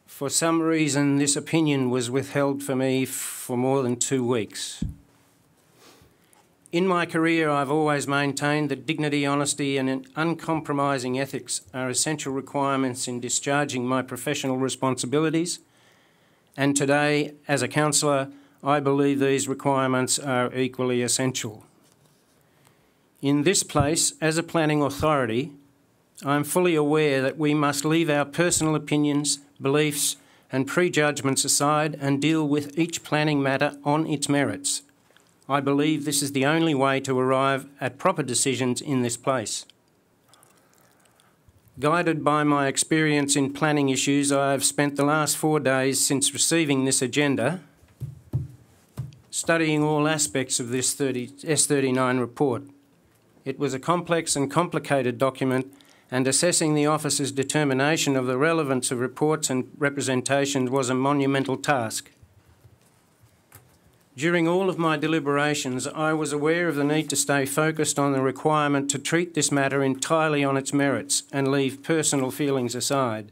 S5: For some reason, this opinion was withheld for me for more than 2 weeks. In my career, I've always maintained that dignity, honesty and uncompromising ethics are essential requirements in discharging my professional responsibilities, and today, as a councillor, I believe these requirements are equally essential. In this place, as a planning authority, I am fully aware that we must leave our personal opinions, beliefs and prejudgments aside and deal with each planning matter on its merits. I believe this is the only way to arrive at proper decisions in this place. Guided by my experience in planning issues, I have spent the last 4 days since receiving this agenda studying all aspects of this S39 report. It was a complex and complicated document, and assessing the office's determination of the relevance of reports and representations was a monumental task. During all of my deliberations, I was aware of the need to stay focused on the requirement to treat this matter entirely on its merits and leave personal feelings aside.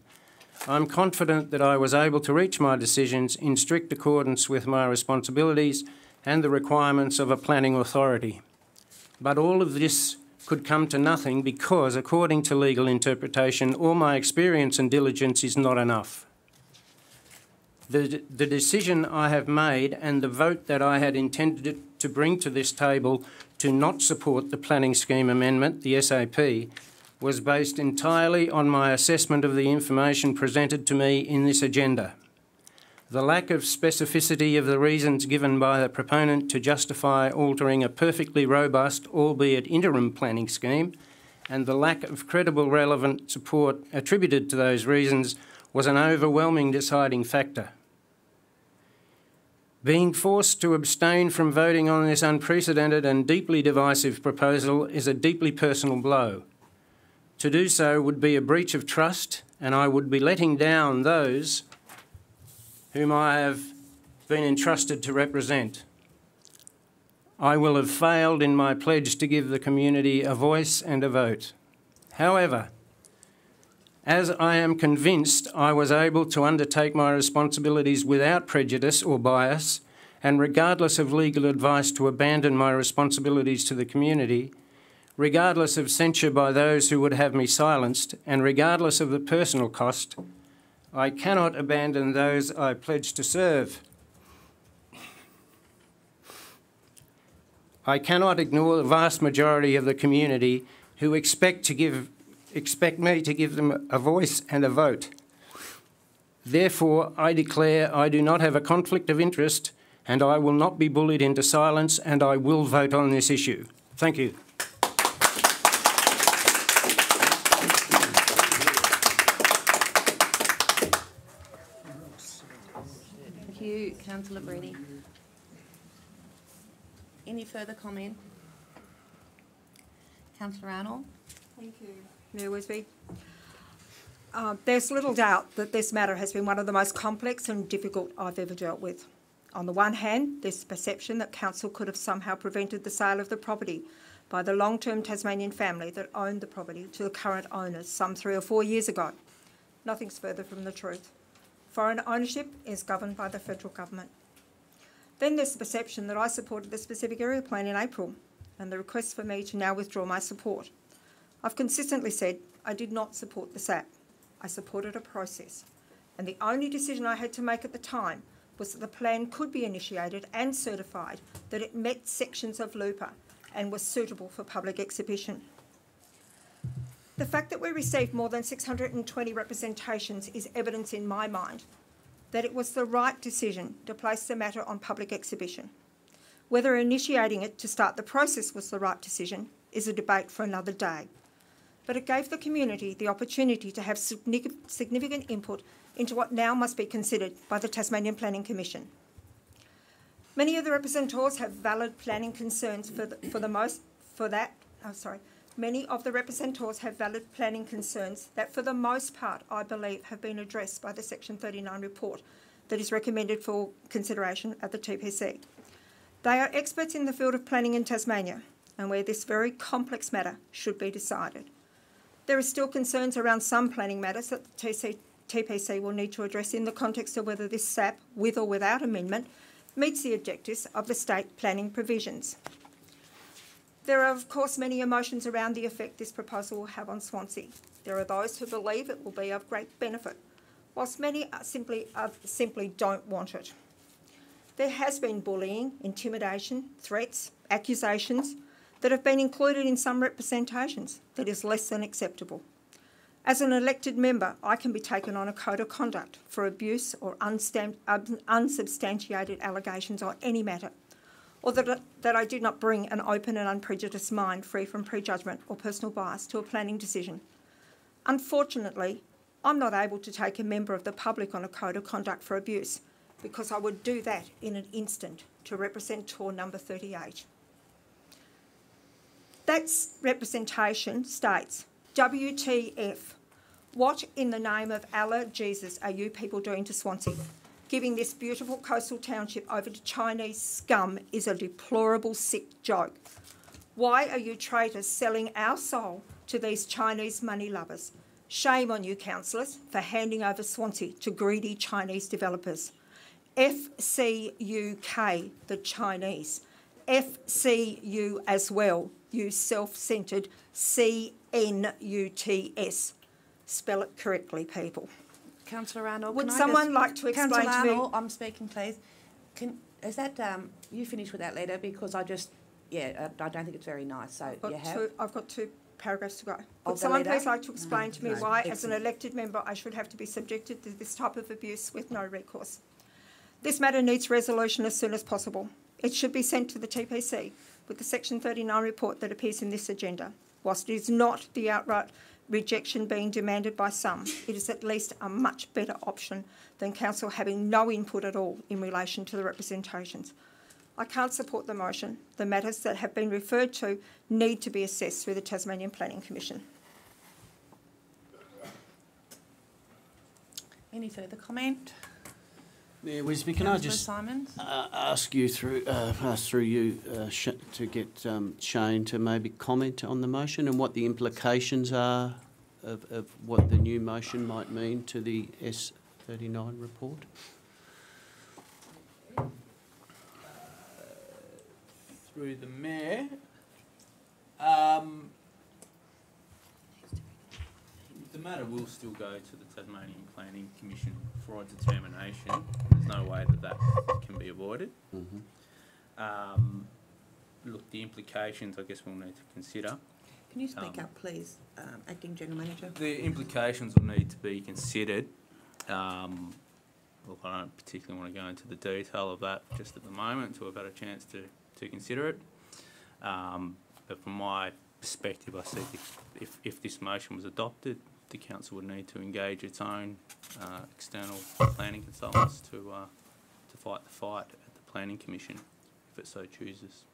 S5: I'm confident that I was able to reach my decisions in strict accordance with my responsibilities and the requirements of a planning authority. But all of this could come to nothing because, according to legal interpretation, all my experience and diligence is not enough. The decision I have made and the vote that I had intended to bring to this table to not support the planning scheme amendment, the SAP, was based entirely on my assessment of the information presented to me in this agenda. The lack of specificity of the reasons given by the proponent to justify altering a perfectly robust, albeit interim planning scheme, and the lack of credible relevant support attributed to those reasons was an overwhelming deciding factor. Being forced to abstain from voting on this unprecedented and deeply divisive proposal is a deeply personal blow. To do so would be a breach of trust, and I would be letting down those whom I have been entrusted to represent. I will have failed in my pledge to give the community a voice and a vote. However, as I am convinced I was able to undertake my responsibilities without prejudice or bias, and regardless of legal advice to abandon my responsibilities to the community, regardless of censure by those who would have me silenced, and regardless of the personal cost, I cannot abandon those I pledge to serve. I cannot ignore the vast majority of the community who expect me to give them a voice and a vote. Therefore, I declare I do not have a conflict of interest, and I will not be bullied into silence, and I will vote on this issue. Thank you.
S1: Thank you, Councillor Brady. Any further comment? Councillor Arnold?
S2: Thank you, Mayor Wisby. There's little doubt that this matter has been one of the most complex and difficult I've ever dealt with. On the one hand, there's the perception that council could have somehow prevented the sale of the property by the long-term Tasmanian family that owned the property to the current owners some 3 or 4 years ago. Nothing's further from the truth. Foreign ownership is governed by the federal government. Then there's the perception that I supported the specific area plan in April and the request for me to now withdraw my support. I've consistently said I did not support the SAP. I supported a process. And the only decision I had to make at the time was that the plan could be initiated and certified that it met sections of LUPA and was suitable for public exhibition. The fact that we received more than 620 representations is evidence in my mind that it was the right decision to place the matter on public exhibition. Whether initiating it to start the process was the right decision is a debate for another day. But it gave the community the opportunity to have significant input into what now must be considered by the Tasmanian Planning Commission. Many of the representatives have valid planning concerns Many of the representatives have valid planning concerns that for the most part I believe have been addressed by the Section 39 report that is recommended for consideration at the TPC. They are experts in the field of planning in Tasmania and where this very complex matter should be decided. There are still concerns around some planning matters that the TPC will need to address in the context of whether this SAP, with or without amendment, meets the objectives of the state planning provisions. There are, of course, many emotions around the effect this proposal will have on Swansea. There are those who believe it will be of great benefit, whilst many simply don't want it. There has been bullying, intimidation, threats, accusations that have been included in some representations that is less than acceptable. As an elected member, I can be taken on a code of conduct for abuse or unsubstantiated allegations on any matter, or that I did not bring an open and unprejudiced mind free from prejudgment or personal bias to a planning decision. Unfortunately, I'm not able to take a member of the public on a code of conduct for abuse because I would do that in an instant to representative number 38. That representation states, WTF, what in the name of Allah, Jesus, are you people doing to Swansea? Giving this beautiful coastal township over to Chinese scum is a deplorable, sick joke. Why are you traitors selling our soul to these Chinese money lovers? Shame on you, councillors, for handing over Swansea to greedy Chinese developers. FCUK, the Chinese. FCU as well, you self-centred CNUTS. Spell it correctly, people.
S1: Councillor Arnold,
S2: Would someone like to explain
S1: Councillor
S2: to me?
S1: Arnold, I'm speaking, please. Is that you finished with that letter? Because I don't think it's very nice. So
S2: I've got two paragraphs to go.
S1: Of
S2: Would
S1: the
S2: someone
S1: letter?
S2: please like to explain to me
S1: No.
S2: why, as an
S1: Excellent.
S2: elected member, I should have to be subjected to this type of abuse with no recourse? This matter needs resolution as soon as possible. It should be sent to the TPC with the Section 39 report that appears in this agenda. Whilst it is not the outright rejection being demanded by some, it is at least a much better option than council having no input at all in relation to the representations. I can't support the motion. The matters that have been referred to need to be assessed through the Tasmanian Planning Commission.
S1: Any further comment?
S4: Mayor Wisby, can I
S1: Councillor
S4: just
S1: Simons?
S4: ask you pass through you to get Shane to maybe comment on the motion and what the implications are of what the new motion might mean to the S39 report?
S9: Through the Mayor, the matter will still go to the Tasmanian Planning Commission for a determination. There's no way that can be avoided. Look, the implications I guess we'll need to consider.
S1: Can you speak up, please, Acting General Manager?
S9: The implications will need to be considered. Look, I don't particularly want to go into the detail of that just at the moment until I've had a chance to consider it. But from my perspective, I see if this motion was adopted, the council would need to engage its own external planning consultants to fight the fight at the Planning Commission, if it so chooses.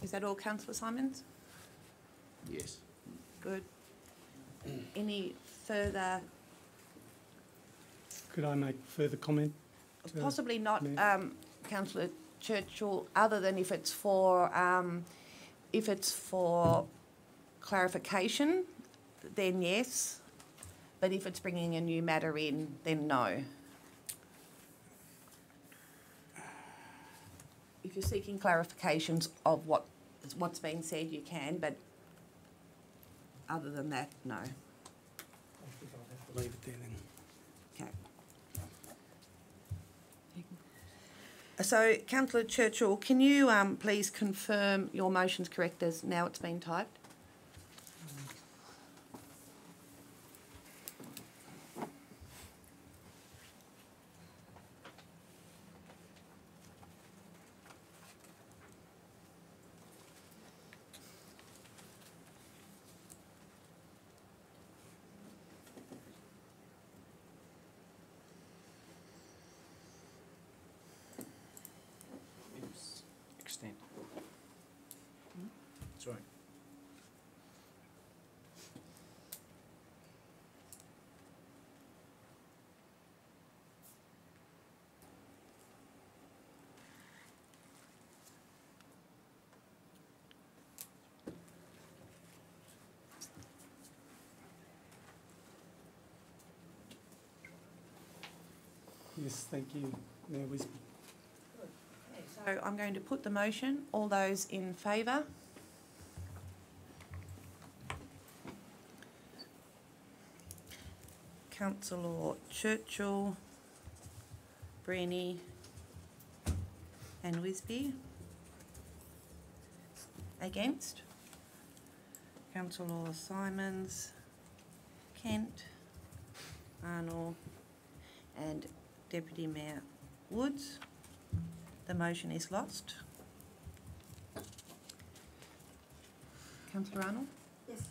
S1: Is that all, Councillor Simons?
S4: Yes.
S1: Good. Any further?
S6: Could I make further comment?
S1: Possibly not,
S6: Mayor?
S1: Councillor Churchill, other than if it's for clarification, then yes. But if it's bringing a new matter in, then no. If you're seeking clarifications of what's been said, you can, but other than that, no.
S6: I think I'll have to leave it there then.
S1: Okay. So, Councillor Churchill, can you please confirm your motion's correct as now it's been typed?
S5: Extent. Sorry.
S6: Yes, thank you, Mayor Wisby.
S1: So I'm going to put the motion. All those in favour? Councillor Churchill, Brenny and Wisby. Against? Councillor Simons, Kent, Arnold and Deputy Mayor Woods. The motion is lost. Councillor Arnold?
S2: Yes.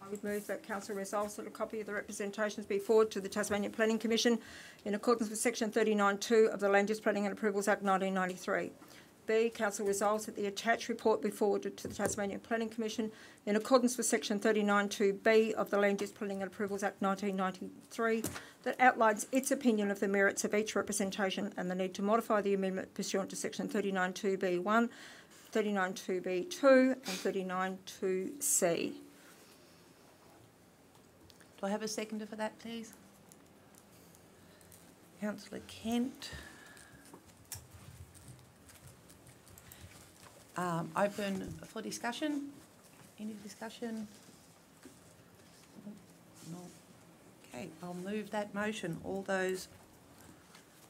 S2: I would move that council resolves that a copy of the representations be forwarded to the Tasmanian Planning Commission in accordance with Section 39(2) of the Land Use Planning and Approvals Act 1993. B, Council resolves that the attached report be forwarded to the Tasmanian Planning Commission in accordance with Section 39(2)(b) of the Land Use Planning and Approvals Act 1993 that outlines its opinion of the merits of each representation and the need to modify the amendment pursuant to Section 39(2)(b)(1), 39(2)(b)(2 and 39(2)(c).
S1: Do I have a seconder for that, please? Councillor Kent. Open for discussion. Any discussion? No. Okay, I'll move that motion. All those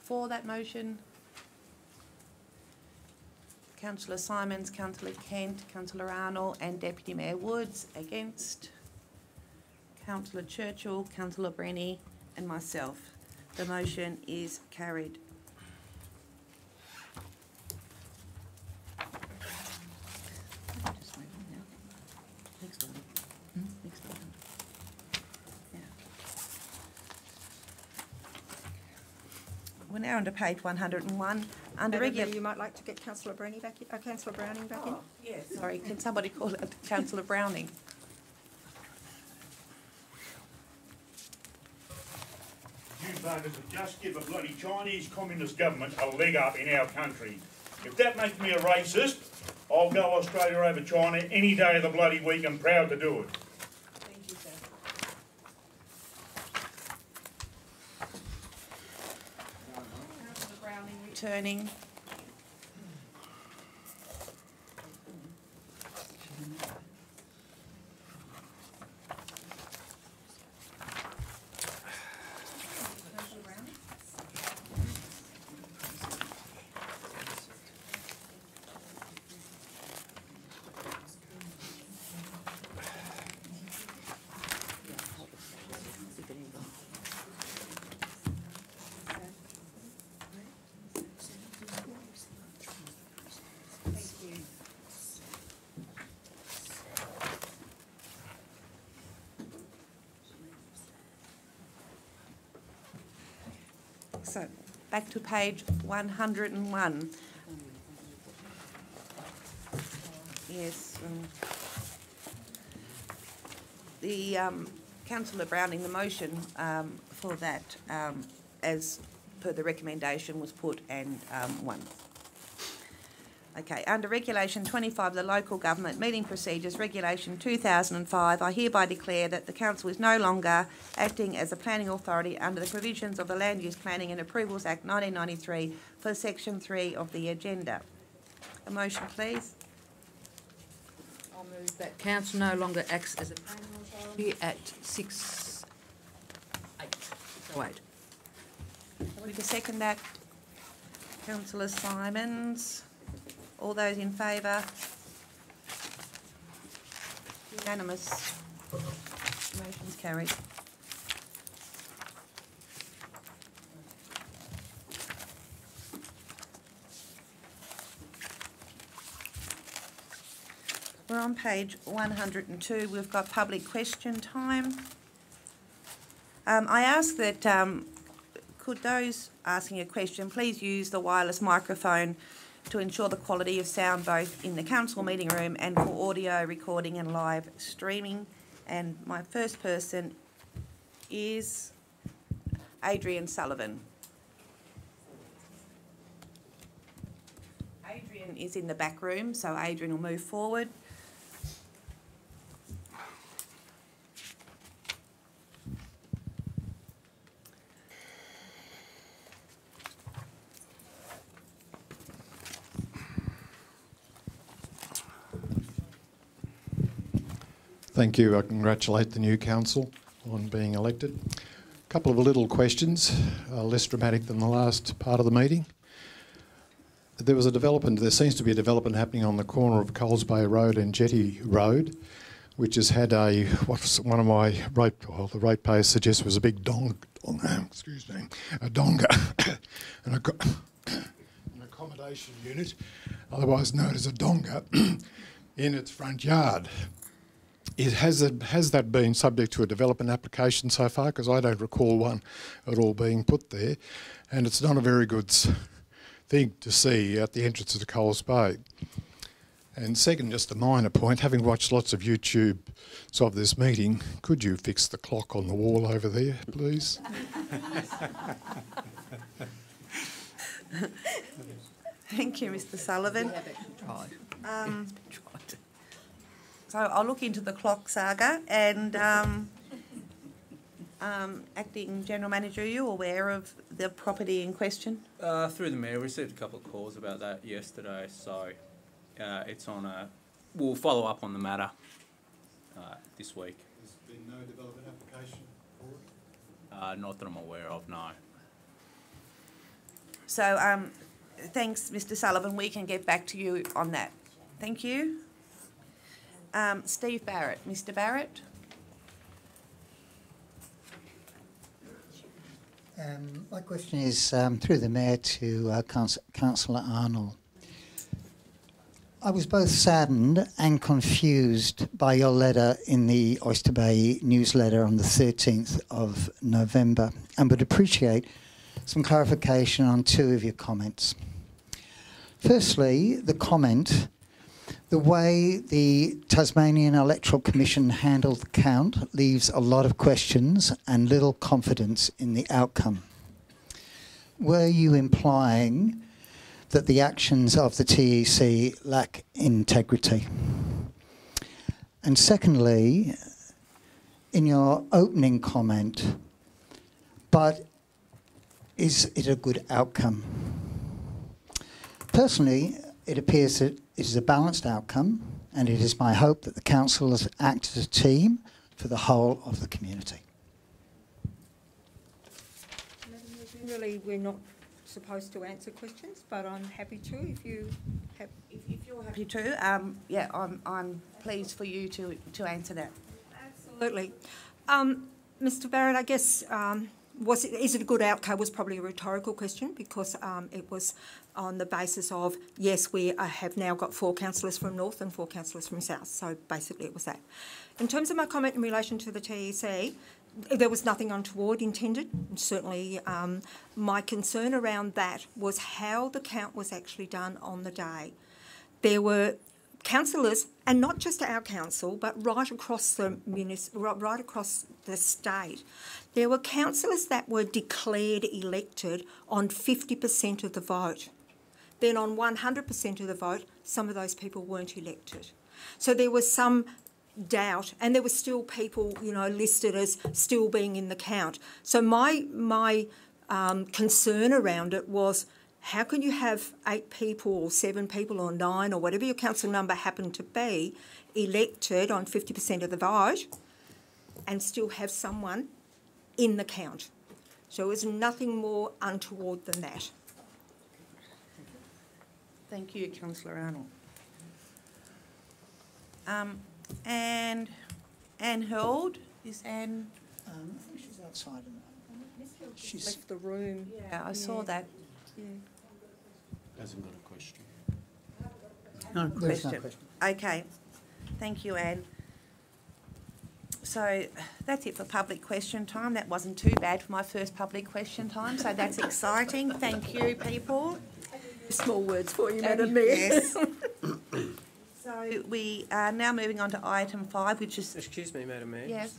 S1: for that motion? Councillor Simons, Councillor Kent, Councillor Arnold and Deputy Mayor Woods. Against? Councillor Churchill, Councillor Brenny and myself. The motion is carried. We're now under page 101. Under regular.
S2: You might like to get Councillor Browning back in. Councillor Browning back in.
S1: Yes. Sorry, can somebody call it Councillor Browning?
S10: You voters have just give a bloody Chinese communist government a leg up in our country. If that makes me a racist, I'll go Australia over China any day of the bloody week. I'm proud to do it.
S1: Thank you, sir. Councillor Browning returning. So, back to page 101. Yes. The Councillor Browning, the motion for that, as per the recommendation, was put and won. Okay, under Regulation 25 of the Local Government Meeting Procedures, Regulation 2005, I hereby declare that the Council is no longer acting as a planning authority under the provisions of the Land Use Planning and Approvals Act 1993 for Section 3 of the agenda. A motion, please.
S3: I'll move that Council no longer acts as a planning authority at 6:08.
S1: Somebody to second that? Councillor Simons. All those in favour? Unanimous. Motion's carried. We're on page 102. We've got public question time. I ask that could those asking a question please use the wireless microphone to ensure the quality of sound both in the council meeting room and for audio recording and live streaming. And my first person is Adrian Sullivan. Adrian is in the back room, so Adrian will move forward.
S11: Thank you. I congratulate the new council on being elected. A couple of little questions, less dramatic than the last part of the meeting. There was a development, there seems to be a development happening on the corner of Coles Bay Road and Jetty Road, which has had a, one of my the ratepayers suggests was a big excuse me, a donga, an accommodation unit, otherwise known as a donga, in its front yard. Has that been subject to a development application so far? Because I don't recall one at all being put there, and it's not a very good thing to see at the entrance of the Coles Bay. And second, just a minor point, having watched lots of YouTubes of this meeting, could you fix the clock on the wall over there, please?
S1: Thank you, Mr. Sullivan. So I'll look into the clock saga and Acting General Manager, are you aware of the property in question?
S9: Through the Mayor, we received a couple of calls about that yesterday, so it's on a... We'll follow up on the matter this week.
S11: There's been no development application for it?
S9: Not that I'm aware of, no.
S1: So thanks, Mr. Sullivan. We can get back to you on that. Thank you. Steve Barrett. Mr. Barrett.
S12: My question is through the Mayor to Councillor Arnold. I was both saddened and confused by your letter in the Oyster Bay newsletter on the 13th of November and would appreciate some clarification on two of your comments. Firstly, the comment, the way the Tasmanian Electoral Commission handled the count leaves a lot of questions and little confidence in the outcome. Were you implying that the actions of the TEC lack integrity? And secondly, in your opening comment, but is it a good outcome? Personally, it appears that it is a balanced outcome, and it is my hope that the council has acted as a team for the whole of the community.
S2: Generally, we're not supposed to answer questions, but I'm happy to if you have.
S1: If you're happy to, yeah, I'm pleased for you to answer that.
S2: Absolutely. Mr. Barrett, I guess, is it a good outcome was probably a rhetorical question because it was on the basis of, yes, we have now got 4 councillors from North and 4 councillors from South. So basically it was that. In terms of my comment in relation to the TEC, there was nothing untoward intended. Certainly my concern around that was how the count was actually done on the day. There were councillors, and not just our council, but right across the state, there were councillors that were declared elected on 50% of the vote. Then on 100% of the vote, some of those people weren't elected. So there was some doubt, and there were still people, you know, listed as still being in the count. So my concern around it was, how can you have 8 people or 7 people or 9 or whatever your council number happened to be elected on 50% of the vote and still have someone in the count? So it was nothing more untoward than that.
S1: Thank you, Councillor Arnold. And Anne Hurd, is Anne?
S12: I think she's outside.
S2: She's left the room.
S1: Yeah, I saw that.
S2: Yeah.
S4: Hasn't got a question.
S12: No question.
S1: Okay, thank you, Anne. So that's it for public question time. That wasn't too bad for my first public question time, so that's exciting. Thank you, people.
S2: Small words for you, Madam Mayor.
S1: Yes. So we are now moving on to item 5, which is...
S5: Excuse me, Madam Mayor.
S1: Yes.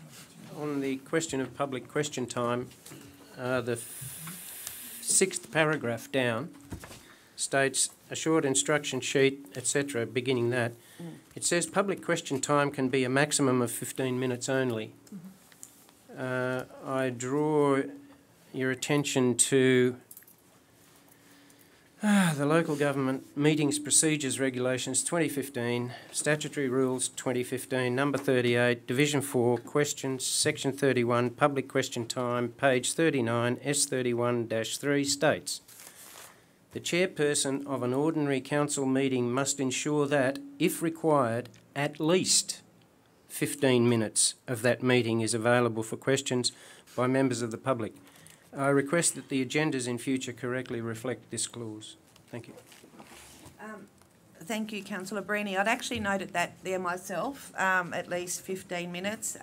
S5: On the question of public question time, the 6th paragraph down states a short instruction sheet, etc., beginning that. It says public question time can be a maximum of 15 minutes only. I draw your attention to the Local Government Meetings Procedures Regulations 2015, Statutory Rules 2015, number 38, Division 4, Questions, Section 31, Public Question Time, page 39, S31-3 states, the chairperson of an ordinary council meeting must ensure that, if required, at least 15 minutes of that meeting is available for questions by members of the public. I request that the agendas in future correctly reflect this clause. Thank you.
S1: Thank you, Councillor Brini. I'd actually noted that there myself, at least 15 minutes.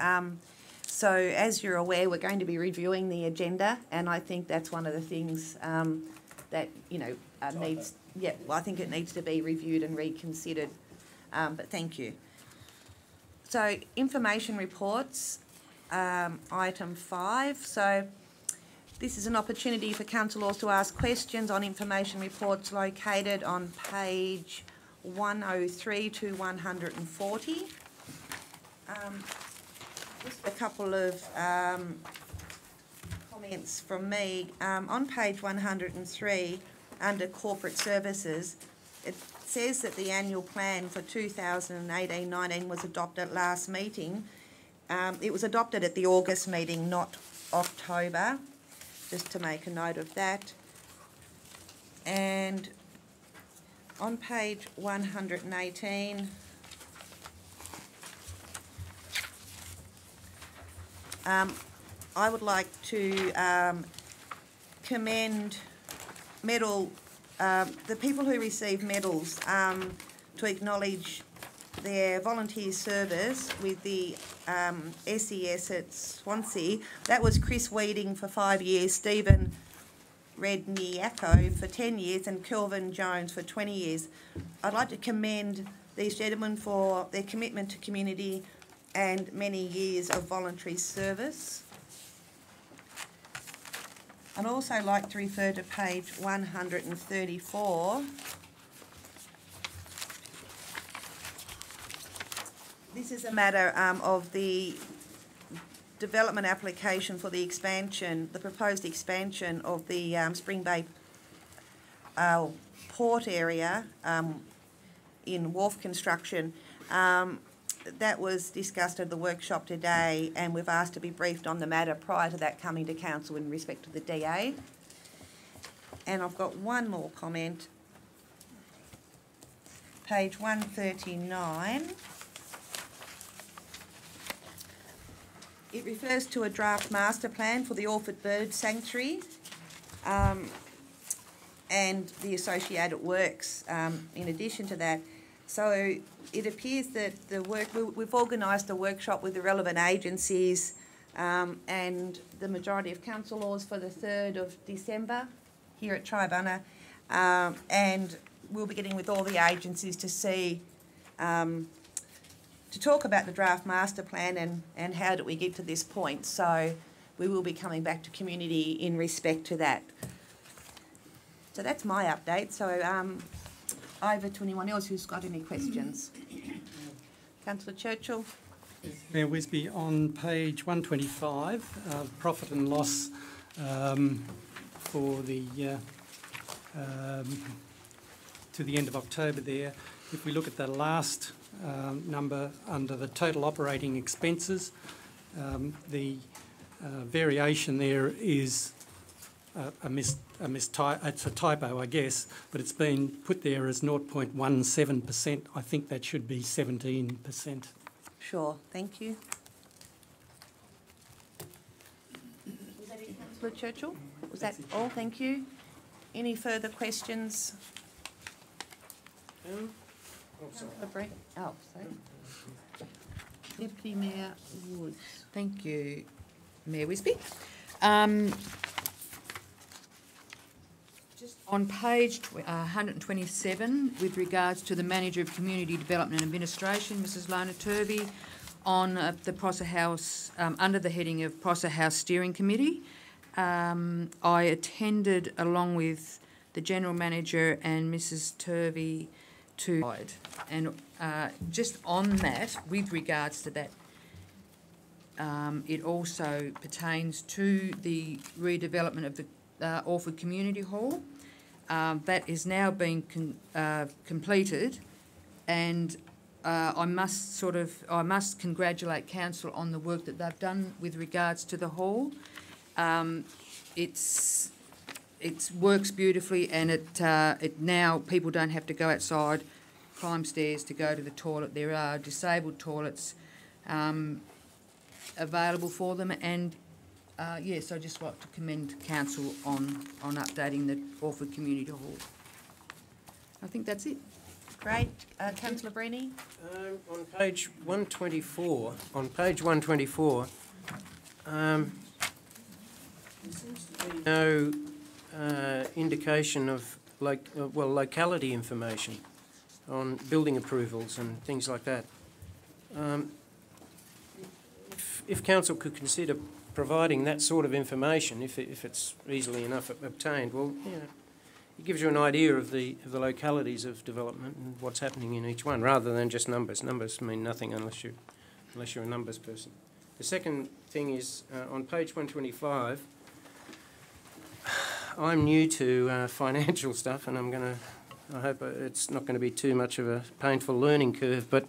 S1: So as you're aware, we're going to be reviewing the agenda, and I think that's one of the things that, you know, needs, yeah, well, I think it needs to be reviewed and reconsidered, but thank you. So, information reports, item 5. So, this is an opportunity for councillors to ask questions on information reports located on page 103 to 140. Just a couple of comments from me. On page 103, under corporate services, it says that the annual plan for 2018-19 was adopted last meeting. It was adopted at the August meeting, not October, just to make a note of that. And on page 118, I would like to commend the people who receive medals to acknowledge their volunteer service with the SES at Swansea. That was Chris Weeding for 5 years, Stephen Redniako for 10 years and Kelvin Jones for 20 years. I'd like to commend these gentlemen for their commitment to community and many years of voluntary service. I'd also like to refer to page 134. This is a matter of the development application for the expansion, the proposed expansion of the Spring Bay port area in wharf construction. That was discussed at the workshop today, and we've asked to be briefed on the matter prior to that coming to council in respect to the DA. And I've got one more comment. Page 139. It refers to a draft master plan for the Orford Bird Sanctuary and the associated works in addition to that. So it appears that we've organised a workshop with the relevant agencies and the majority of councillors for the 3rd of December here at Tribunna, and we'll be getting with all the agencies to see, to talk about the draft master plan and how do we get to this point. So we will be coming back to community in respect to that. So that's my update. So over to anyone else who's got any questions. Councillor Churchill.
S6: Mayor Wisby, on page 125, profit and loss for the to the end of October there. If we look at the last number under the total operating expenses, the variation there is it's a typo, I guess, but it's been put there as 0.17%. I think that should be 17%.
S1: Sure, thank you. Was that it, Councillor Churchill? Was that all? Thank you. Any further questions?
S3: sorry.
S1: Oh, sorry.
S3: Deputy Mayor Woods. Thank you, Mayor Wisby. Just on page 127, with regards to the Manager of Community Development and Administration, Mrs. Lona Turvey, on the Prosser House, under the heading of Prosser House Steering Committee. I attended along with the General Manager and Mrs. Turvey to, and just on that, with regards to that, it also pertains to the redevelopment of the Orford Community Hall. That is now being completed, and I must congratulate council on the work that they've done with regards to the hall. It works beautifully, and it now people don't have to go outside, climb stairs to go to the toilet. There are disabled toilets available for them, and yes, I'd just like to commend council on updating the Orford Community Hall. I think that's it.
S1: Great. Councillor Brini?
S5: On page 124, there seems to be no indication of locality information on building approvals and things like that. If council could consider providing that sort of information, if it's easily enough obtained, well, you know, it gives you an idea of the localities of development and what's happening in each one, rather than just numbers. Numbers mean nothing unless you're a numbers person. The second thing is on page 125. I'm new to financial stuff, and I hope it's not going to be too much of a painful learning curve, but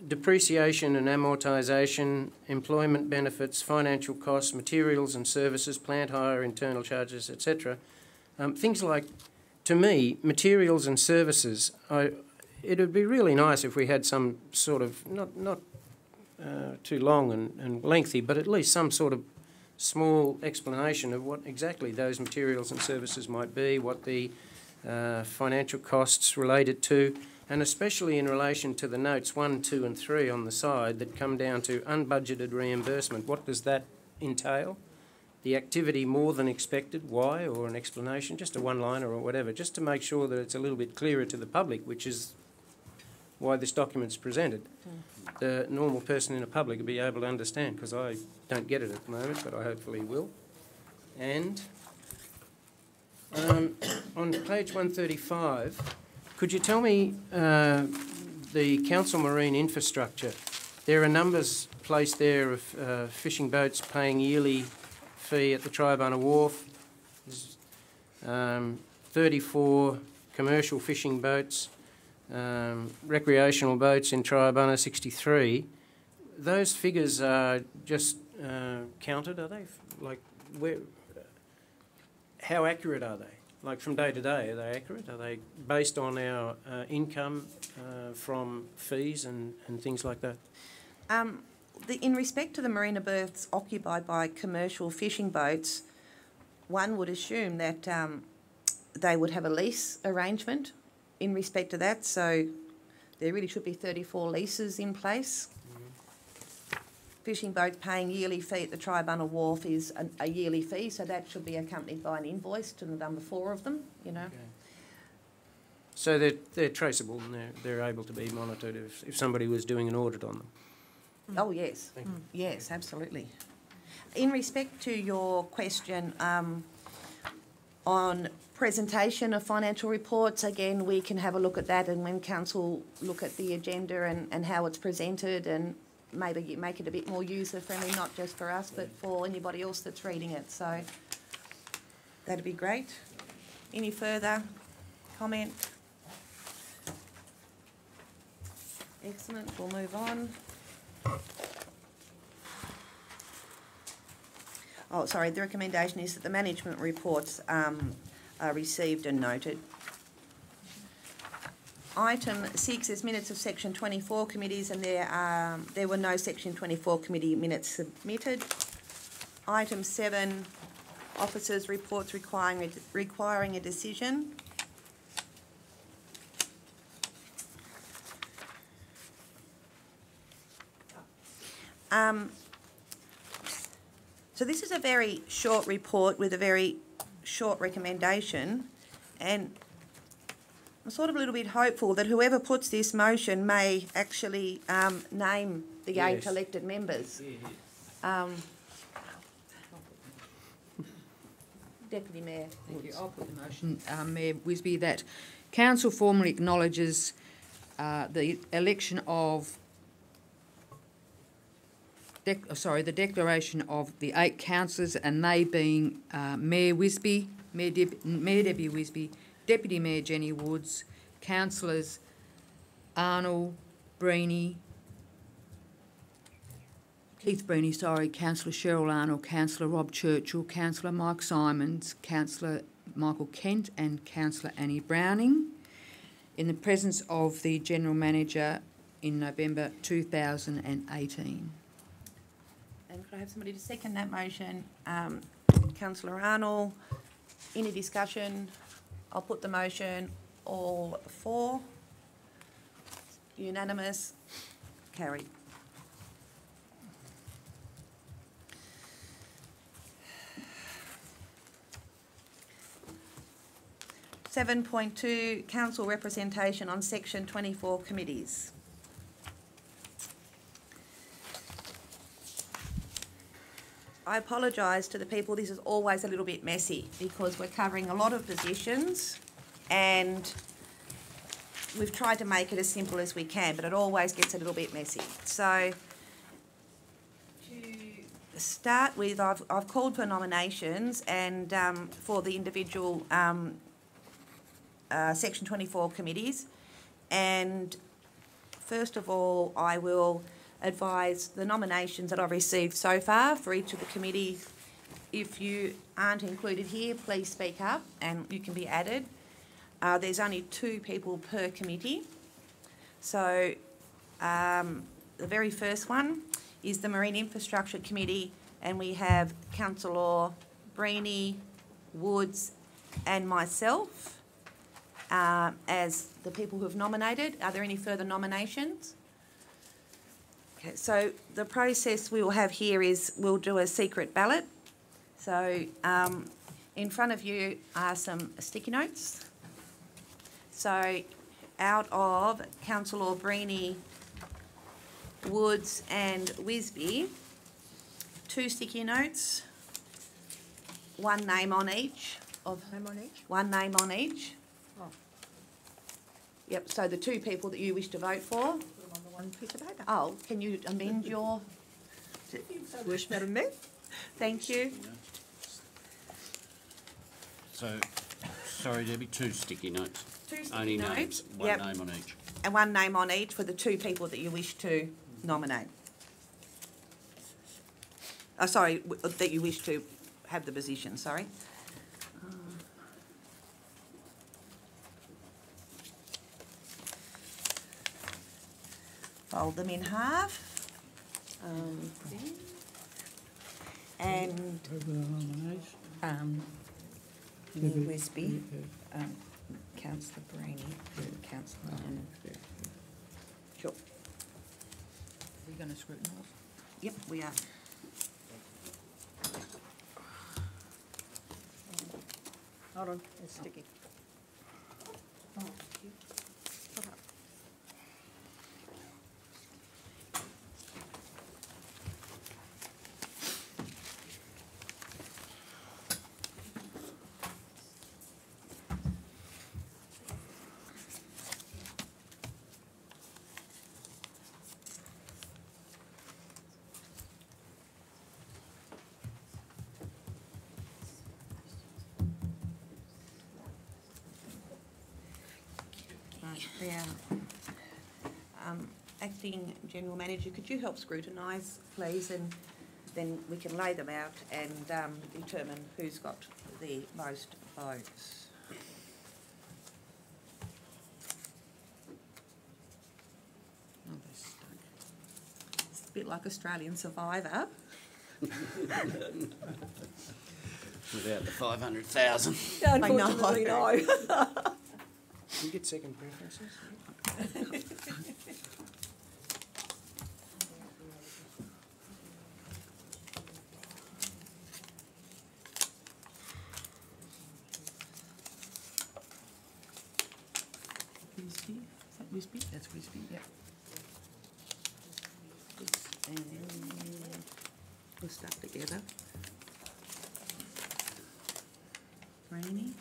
S5: depreciation and amortisation, employment benefits, financial costs, materials and services, plant hire, internal charges, etc. Things like, to me, materials and services, it would be really nice if we had some sort of, not too long and lengthy, but at least some sort of small explanation of what exactly those materials and services might be, what the financial costs related to, and especially in relation to the notes 1, 2 and 3 on the side that come down to unbudgeted reimbursement. What does that entail? The activity more than expected, why, or an explanation, just a one-liner or whatever, just to make sure that it's a little bit clearer to the public, which is why this document's presented. The normal person in the public will be able to understand, because I don't get it at the moment, but I hopefully will. And on page 135, could you tell me the council marine infrastructure? There are numbers placed there of fishing boats paying yearly fee at the Tribunna Wharf. There's 34 commercial fishing boats, recreational boats in Tribunna 63. Those figures are just counted, are they? Like, where? How accurate are they? Like from day to day, are they accurate? Are they based on our income from fees and things like that?
S1: In respect to the marina berths occupied by commercial fishing boats, one would assume that they would have a lease arrangement in respect to that, so there really should be 34 leases in place. Fishing boats paying yearly fee at the Tribunna Wharf is a yearly fee, so that should be accompanied by an invoice to the number 4 of them, you know.
S5: Okay. So they're traceable and they're able to be monitored if somebody was doing an audit on them?
S1: Oh, yes.
S5: Thank you.
S1: Yes, absolutely. In respect to your question on presentation of financial reports, again, we can have a look at that, and when council look at the agenda and how it's presented, and maybe you make it a bit more user-friendly, not just for us, but for anybody else that's reading it. So that'd be great. Any further comment? Excellent. We'll move on. Oh, sorry. The recommendation is that the management reports are received and noted. Item 6 is minutes of Section 24 committees, and there were no Section 24 committee minutes submitted. Item 7, officers' reports requiring a decision. So this is a very short report with a very short recommendation, and I'm sort of a little bit hopeful that whoever puts this motion may actually name the 8 elected members. Deputy Mayor.
S3: Thank you. I'll put the motion, Mayor Wisby, that council formally acknowledges the election of the declaration of the 8 councillors, and they being Mayor Wisby, Mayor Debbie Wisby, Deputy Mayor Jenny Woods, councillors Arnold, Keith Breeney, councillor Cheryl Arnold, councillor Rob Churchill, councillor Mike Simons, councillor Michael Kent and councillor Annie Browning, in the presence of the General Manager in November 2018.
S1: And could I have somebody to second that motion? Councillor Arnold. Any discussion? I'll put the motion. All for? Unanimous? Carried. 7.2, council representation on section 24 committees. I apologise to the people, this is always a little bit messy because we're covering a lot of positions and we've tried to make it as simple as we can, but it always gets a little bit messy. So to start with, I've called for nominations and for the individual section 24 committees, and first of all I will advise the nominations that I've received so far for each of the committees. If you aren't included here, please speak up and you can be added. There's only 2 people per committee. So the very first one is the Marine Infrastructure Committee, and we have Councillor Breeny, Woods and myself as the people who have nominated. Are there any further nominations? Okay, so the process we will have here is we'll do a secret ballot. So in front of you are some sticky notes. So out of Councillor Breeny, Woods and Wisby, 2 sticky notes, 1 name on each.
S2: Name on each?
S1: 1 name on each.
S2: Oh.
S1: Yep, so the 2 people that you wish to vote for.
S2: Put them on the one piece of paper.
S1: Oh, can you amend your...
S2: Wish, Madam Mayor.
S1: Thank you.
S4: So, sorry, Debbie, 2 sticky notes.
S1: 2 sticky
S4: Only
S1: notes.
S4: names, one
S1: Yep.
S4: name on each.
S1: And 1 name on each for the 2 people that you wish to nominate. Oh, sorry, that you wish to have the position, sorry. Fold them in half. And
S8: Over the nomination.
S7: Neil Wisby, councillor Breeny, councillor Arnold.
S1: sure.
S3: Are you going to scrutinise?
S1: Yep, we are.
S2: Hold on, it's sticky.
S1: Now, Acting General Manager, could you help scrutinise, please, and then we can lay them out and determine who's got the most votes.
S3: Oh, they're stuck.
S1: It's a bit like Australian Survivor.
S4: Without the 500,000.
S2: Unfortunately, no.
S5: Do you get second preferences?
S1: Wisby, is that Wisby?
S3: That's Wisby, yep.
S1: And we'll start together. Rainy.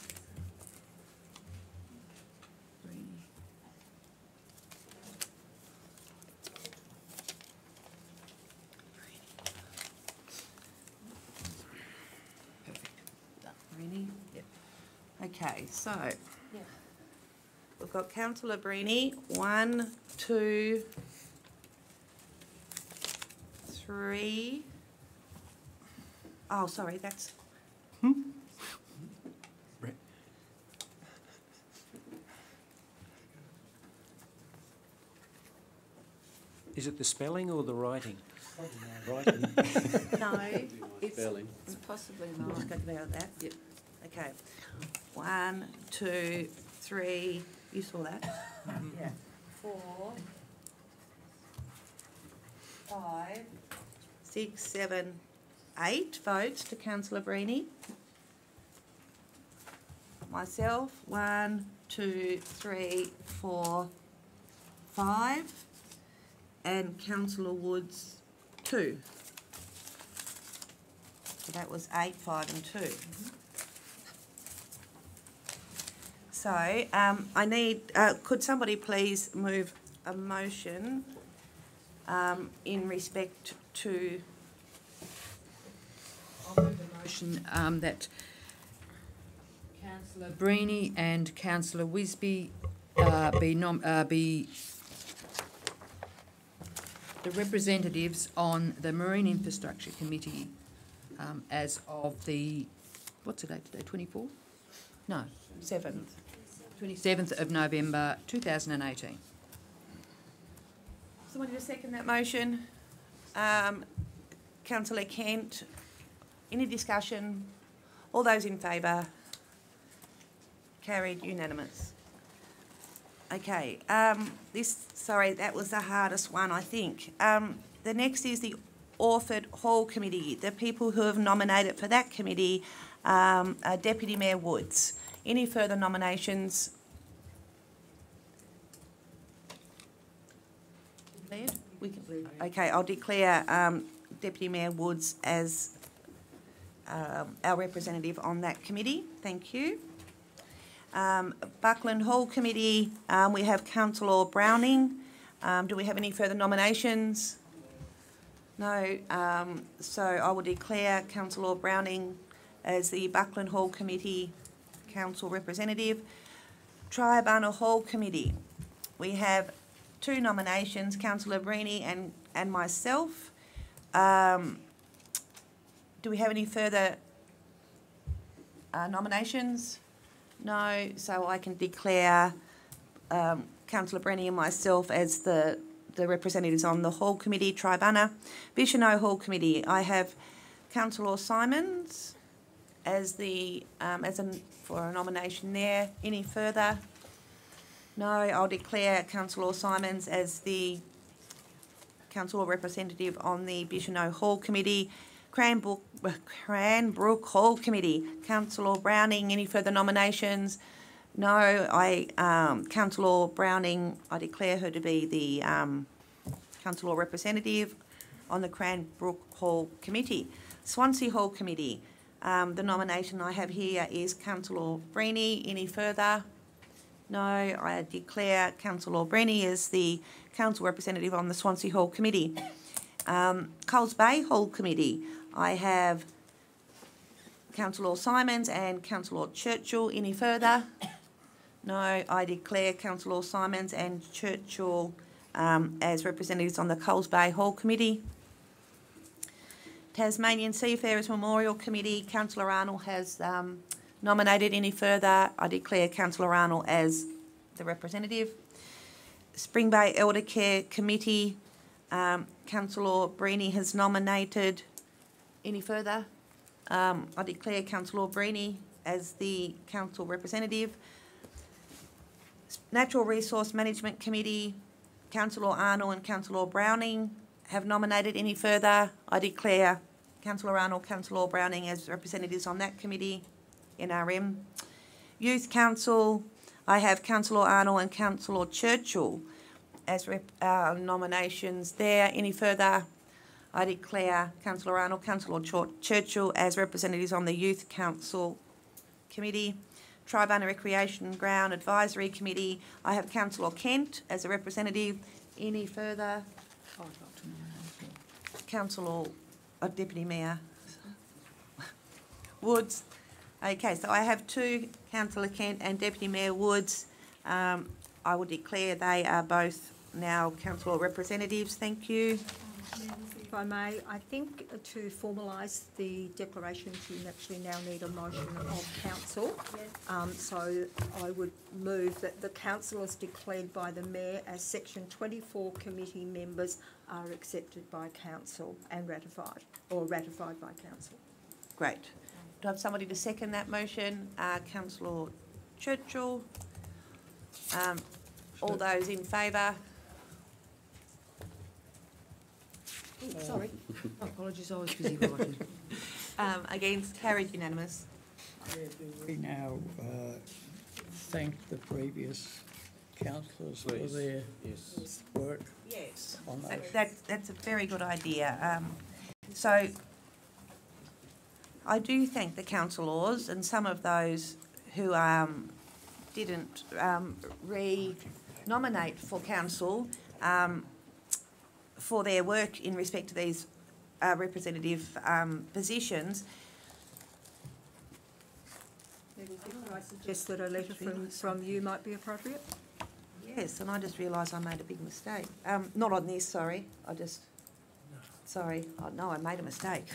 S1: Breeny? Yep. Okay, so we've got Councillor Breeny, 1, 2, 3. Oh, sorry, that's.
S5: Is it the spelling or the writing?
S1: No, it's
S4: Spelling.
S1: possibly not. Just go about that. Yep. Okay. 1, 2, 3. You saw that? Yeah. 4, 5, 6, 7, 8 votes to Councillor Breeny. myself, 1, 2, 3, 4, 5, and Councillor Woods, 2. So that was 8, 5 and 2. So I need, could somebody please move a motion in respect to...
S3: I'll move a motion that Councillor Breeny and Councillor Wisby be the representatives on the Marine Infrastructure Committee as of the, what's the date today, 24th? No,
S1: 7th.
S3: 27th of November 2018.
S1: Somebody to second that motion? Councillor Kent, any discussion? All those in favour? Carried, unanimous. Okay, sorry, that was the hardest one, I think. The next is the Orford Hall Committee. The people who have nominated for that committee are Deputy Mayor Woods. Any further nominations? Okay, I'll declare Deputy Mayor Woods as our representative on that committee. Thank you. Buckland Hall Committee, we have Councillor Browning. Do we have any further nominations? No. So I will declare Councillor Browning as the Buckland Hall Committee Council representative. Triabunna Hall Committee, we have 2 nominations, Councillor Breeny and myself. Do we have any further nominations? No, so I can declare Councillor Breeny and myself as the representatives on the Hall Committee, Triabunna. Bicheno Hall Committee, I have Councillor Simons as for a nomination there. Any further? No, I'll declare Councillor Simons as the council representative on the Bicheno Hall Committee. Cranbrook Hall Committee, Councillor Browning, any further nominations? No, Councillor Browning, I declare her to be the council representative on the Cranbrook Hall Committee. Swansea Hall Committee, the nomination I have here is Councillor Breeny. Any further? No, I declare Councillor Breeny as the council representative on the Swansea Hall Committee. Coles Bay Hall Committee, I have Councillor Simons and Councillor Churchill. Any further? No, I declare Councillor Simons and Churchill as representatives on the Coles Bay Hall Committee. Tasmanian Seafarers Memorial Committee, Councillor Arnold has nominated. Any further? I declare Councillor Arnold as the representative. Spring Bay Elder Care Committee, Councillor Breeny has nominated. Any further? I declare Councillor Breeny as the council representative. Natural Resource Management Committee, Councillor Arnold and Councillor Browning have nominated. Any further? I declare Councillor Arnold, Councillor Browning as representatives on that committee, NRM. Youth Council, I have Councillor Arnold and Councillor Churchill as nominations there. Any further? I declare Councillor Arnold, Councillor Churchill as representatives on the Youth Council Committee. Triabunna Recreation Ground Advisory Committee, I have Councillor Kent as a representative. Any further?
S3: I'd like to nominate
S1: Councillor Deputy Mayor Woods. Okay, so I have 2, Councillor Kent and Deputy Mayor Woods. I will declare they are both now council representatives. Thank you.
S2: If I may, I think to formalise the declarations, you actually now need a motion of council. So I would move that the councillors declared by the Mayor as Section 24 committee members are accepted by council and ratified by council.
S1: Great. Do I have somebody to second that motion? Councillor Churchill. All those in favour?
S3: Sorry. Apologies, I was busy writing.
S1: Against? Carried, unanimous.
S8: Do we now thank the previous councillors for
S5: Please.
S8: their
S5: Yes.
S8: work
S1: Yes.
S8: on those?
S1: That's a very good idea. So I do thank the councillors and some of those who didn't re-nominate for council for their work in respect to these representative positions.
S2: Could I suggest that a letter from you might be appropriate?
S1: Yes, and I just realised I made a big mistake. Not on this, sorry. Sorry. Oh, no, I made a mistake.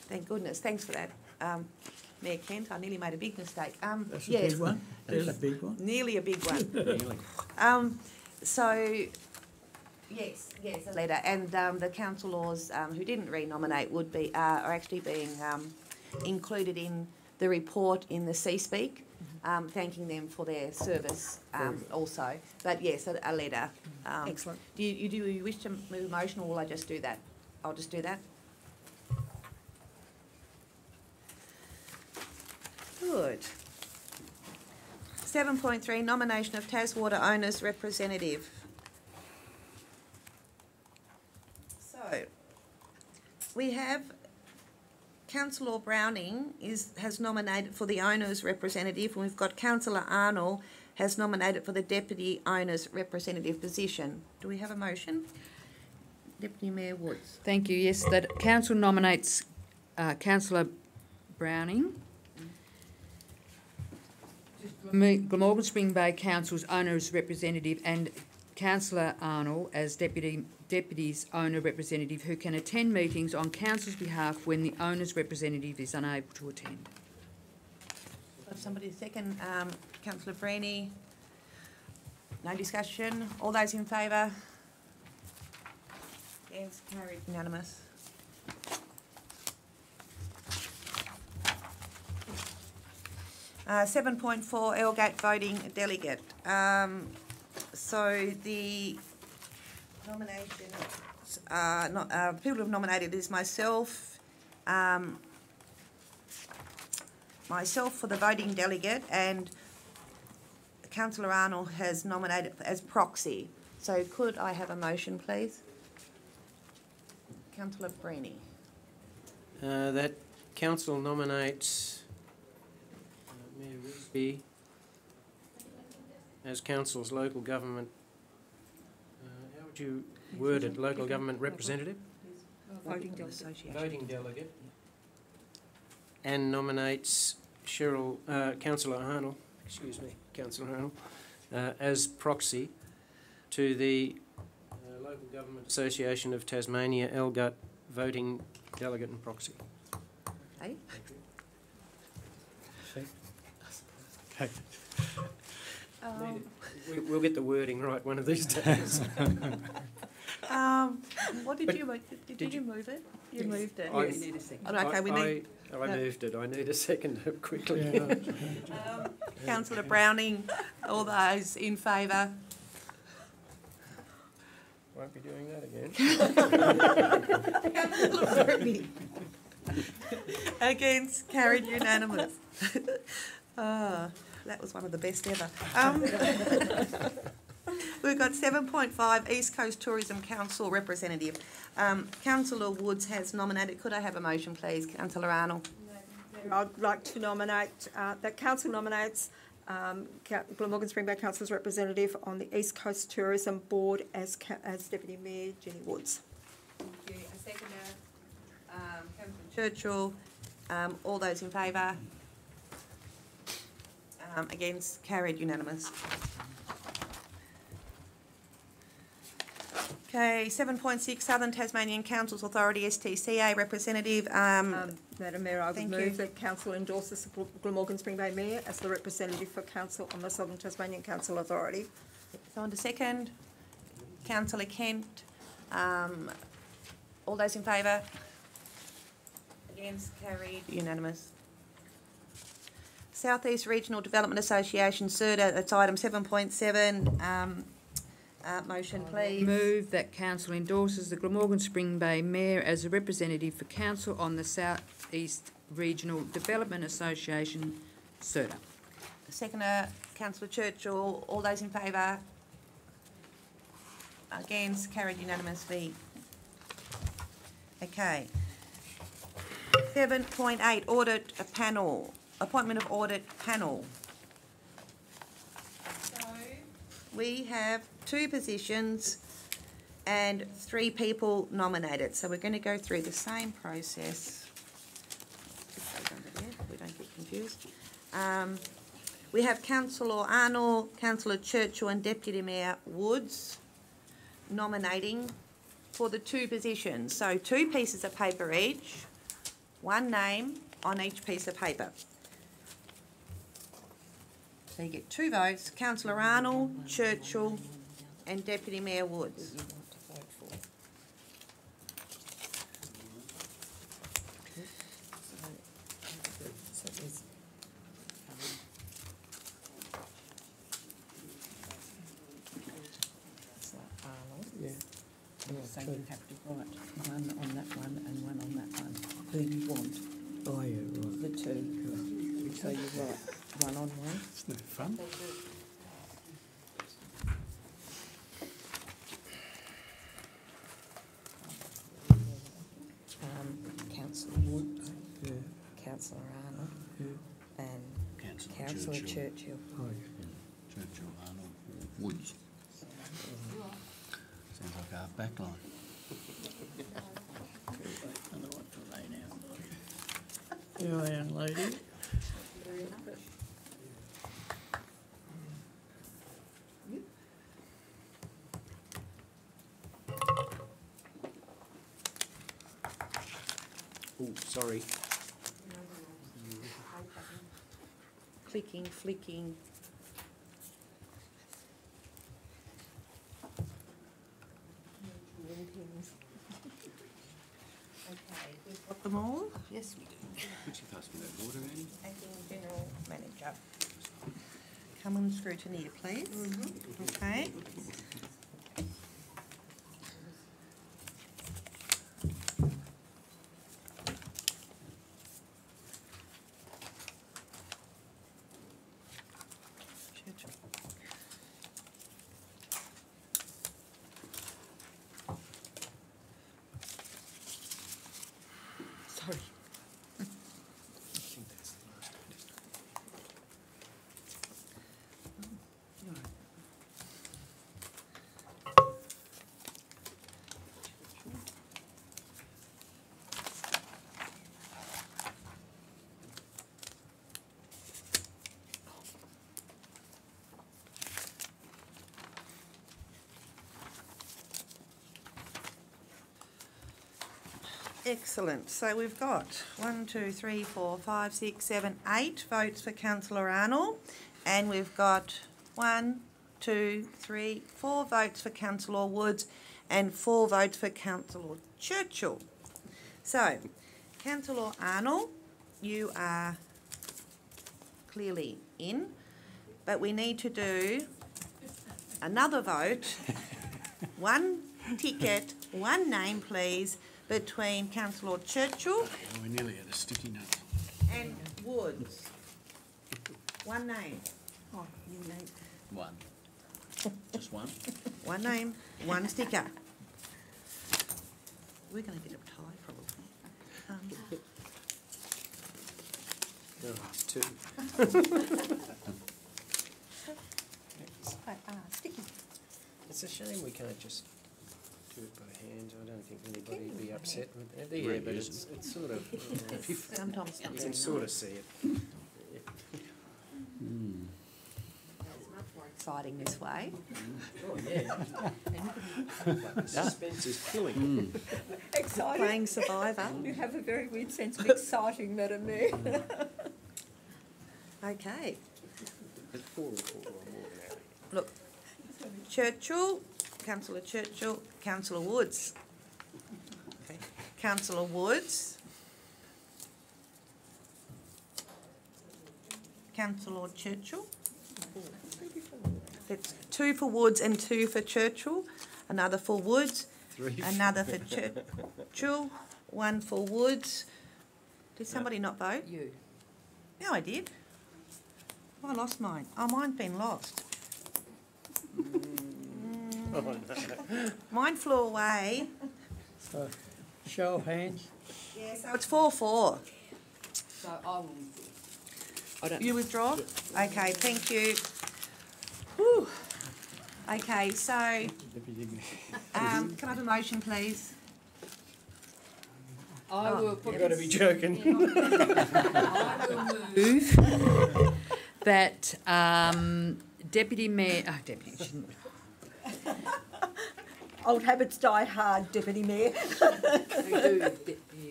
S1: Thank goodness. Thanks for that, Mayor Kent. I nearly made a big mistake.
S8: That's a
S1: yes.
S8: big one. There's a big one.
S1: Nearly a big one.
S5: Nearly.
S1: So, yes, a letter. And the councillors who didn't re-nominate are actually being included in the report in the C-Speak, thanking them for their service also. But yes, a letter.
S2: Excellent.
S1: Do you wish to move a motion, or will I just do that? I'll just do that. Good. 7.3, nomination of Taswater Owners Representative. So, we have Councillor Browning has nominated for the Owners Representative, and we've got Councillor Arnold has nominated for the Deputy Owners Representative position. Do we have a motion? Deputy Mayor Woods.
S3: Thank you. Yes, that council nominates Councillor Browning, Glamorgan Spring Bay Council's Owners Representative, and Councillor Arnold as Deputy's Owner Representative, who can attend meetings on Council's behalf when the Owner's Representative is unable to attend.
S1: Got somebody second. Councillor Breeny. No discussion. All those in favour? Yes, carried. Unanimous. Uh, 7.4, Earlgate voting delegate. So the nominations, people who have nominated is myself for the voting delegate, and Councillor Arnold has nominated as proxy. So could I have a motion, please? Councillor Breeny.
S5: That council nominates Mayor Risby as council's local government, how would you word it, local government representative?
S2: Voting delegate.
S5: Voting delegate. And nominates Councillor Arnold, Councillor Arnold, as proxy to the Local Government Association of Tasmania, ELGUT, voting delegate and proxy.
S1: Okay.
S8: Okay.
S5: We'll get the wording right one of these days.
S1: What did you move? Did you move it? You moved it.
S5: I-
S1: Yes.
S3: You need a second.
S1: Oh, okay, we need
S5: I moved it. I need a second quickly.
S8: Yeah.
S1: Councillor Browning. All those in favour?
S5: Won't be doing that again.
S1: Councillor Breeny. Against, carried, unanimous. That was one of the best ever. We've got 7.5, East Coast Tourism Council representative. Councillor Woods has nominated. Could I have a motion, please, Councillor Arnold?
S2: I'd like to nominate, that council nominates Glamorgan Spring Bay Council's representative on the East Coast Tourism Board as Deputy Mayor Jenny Woods.
S1: Thank you. A seconder, Councillor Churchill. All those in favour? Against, carried, unanimous. Okay, 7.6, Southern Tasmanian Councils Authority, STCA representative.
S2: Madam Mayor, I would
S1: Thank you.
S2: move that council endorses the Glamorgan Spring Bay Mayor as the representative for council on the Southern Tasmanian Council Authority.
S1: So on to second, Councillor Kent. All those in favour? Against, carried, unanimous. South East Regional Development Association, CERDA, that's item 7.7. Motion, please.
S3: Move that council endorses the Glamorgan Spring Bay Mayor as a representative for council on the South East Regional Development Association Serta.
S1: Seconder, councillor Churchill. All those in favour? Against? Carried unanimously. Okay. 7.8, audit panel. Appointment of audit panel. So we have 2 positions and 3 people nominated. So we're going to go through the same process. We don't get confused. We have Councillor Arnold, Councillor Churchill and Deputy Mayor Woods nominating for the 2 positions. So 2 pieces of paper each, 1 name on each piece of paper. So you get 2 votes, Councillor Arnold, Churchill and Deputy Mayor Woods.
S13: So you have to write 1 on that one and 1 on that one. Who you want?
S8: Oh, yeah, right.
S13: The 2. So you write 1 on 1.
S6: It's no fun.
S13: Councillor Wood,
S8: Yeah.
S13: Councillor Arnold,
S8: Yeah.
S13: and Councillor Churchill.
S8: Oh, yeah.
S4: Churchill, Arnold, Woods. Sounds like our backline.
S8: Yeah, young lady.
S5: Oh, sorry.
S1: Clicking, flicking. Okay, we've got them all? Yes, we do.
S4: Would you pass me that water, Annie?
S1: Acting General Manager. Come on, scrutineer, please. Okay.
S13: Sorry.
S1: Excellent. So we've got 1, 2, 3, 4, 5, 6, 7, 8 votes for Councillor Arnold, and we've got 1, 2, 3, 4 votes for Councillor Woods, and 4 votes for Councillor Churchill. So, Councillor Arnold, you are clearly in, but we need to do another vote. 1 ticket, 1 name, please, between Councillor Churchill
S4: Oh, we're nearly at a sticky note.
S1: and Woods. 1 name.
S13: Oh, you name.
S4: 1. Just 1?
S1: 1 name, 1 sticker. We're going to get a tie, probably.
S5: Oh, it's 2.
S1: Sticky.
S5: It's a shame we can't just do it by hand. I don't think anybody would be upset with that. Yeah, but it's sort of...
S1: Sometimes
S5: you
S1: it's
S5: can sort of see it.
S1: It's much more exciting this way.
S5: Oh, yeah. The suspense is killing.
S2: Exciting.
S1: Playing Survivor.
S2: You have a very weird sense of exciting, Madam Mayor.
S1: Okay.
S5: There's 4 or more now.
S1: Look, Churchill, Councillor Churchill, Councillor Woods. Okay. Councillor Woods. Councillor Churchill. It's 2 for Woods and 2 for Churchill. Another for Woods.
S5: 3.
S1: Another for Churchill. 1 for Woods. Did somebody not vote?
S13: You.
S1: No, I did. I lost mine. Oh, mine's been lost. Mine flew away.
S8: So, show of hands.
S1: Yeah, so it's 4-4.
S3: So I will. I don't.
S1: You withdraw? Okay, thank you. Whew. Okay, so, can I have a motion, please?
S3: I will put.
S5: You've got to be joking.
S3: I will move that Deputy Mayor, Deputy, shouldn't we?
S2: Old habits die hard, Deputy Mayor.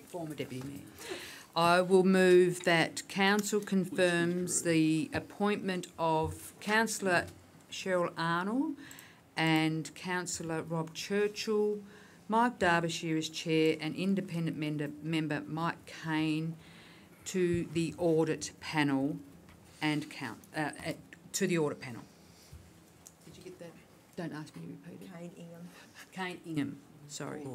S3: Former Deputy Mayor. I will move that Council confirms the appointment of Councillor Cheryl Arnold and Councillor Rob Churchill, Mike Derbyshire as Chair, and independent member Mike Kane to the audit panel and to the audit panel. Did you get that? Don't ask me to repeat it.
S2: Kane Ingham.
S3: Kane Ingham, sorry.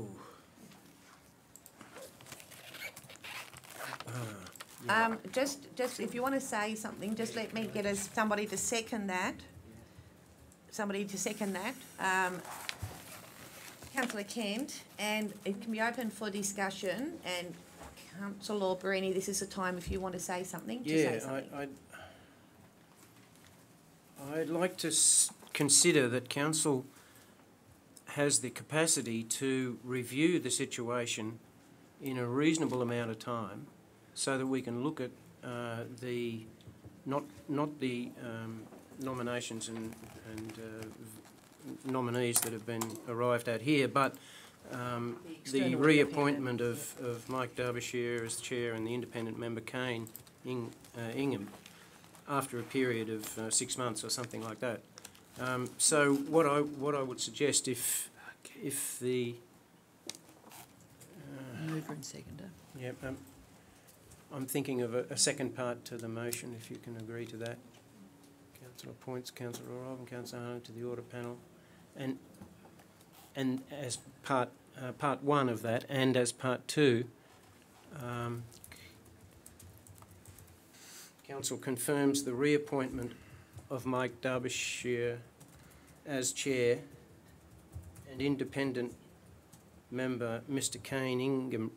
S1: Just if you want to say something, just let me get somebody to second that. Councillor Kent, and it can be open for discussion. And Councillor Barini, this is the time if you want to say something.
S5: I'd like to consider that council has the capacity to review the situation in a reasonable amount of time, so that we can look at not the nominations and nominees that have been arrived at here, but the reappointment of Mike Derbyshire as chair and the independent member Kane Ingham after a period of 6 months or something like that. So what I would suggest, if the
S3: Mover and seconder.
S5: yeah, I'm thinking of a second part to the motion, if you can agree to that. Councillor appoints Councillor Rob and Councillor Arnold to the audit panel, and as part one of that, and as part two, council confirms the reappointment of Mike Derbyshire as chair and independent member Mr. Kane Ingham,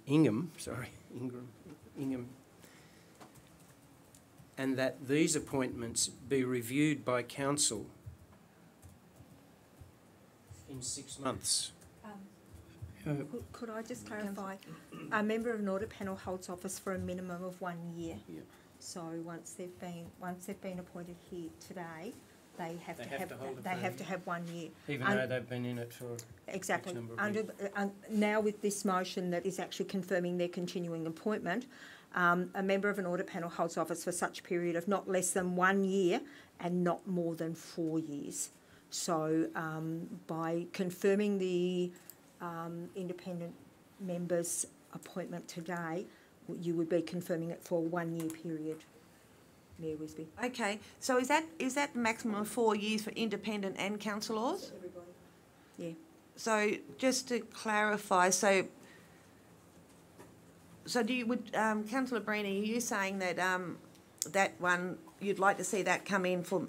S5: and that these appointments be reviewed by council in 6 months.
S2: Could I just clarify? A member of an audit panel holds office for a minimum of 1 year.
S5: Yep.
S2: So once they've been appointed here today, they have to have 1 year.
S5: Even though they've been in it for
S2: exactly.
S5: X number of years.
S2: Now with this motion that is actually confirming their continuing appointment, a member of an audit panel holds office for such period of not less than 1 year and not more than 4 years. So by confirming the independent member's appointment today, you would be confirming it for a 1 year period. Mayor Wisby.
S1: Okay, so is that maximum of 4 years for independent and councillors?
S2: Everybody. Yeah.
S1: So just to clarify, so do you Councillor Brini, are you saying that that one you'd like to see that come in for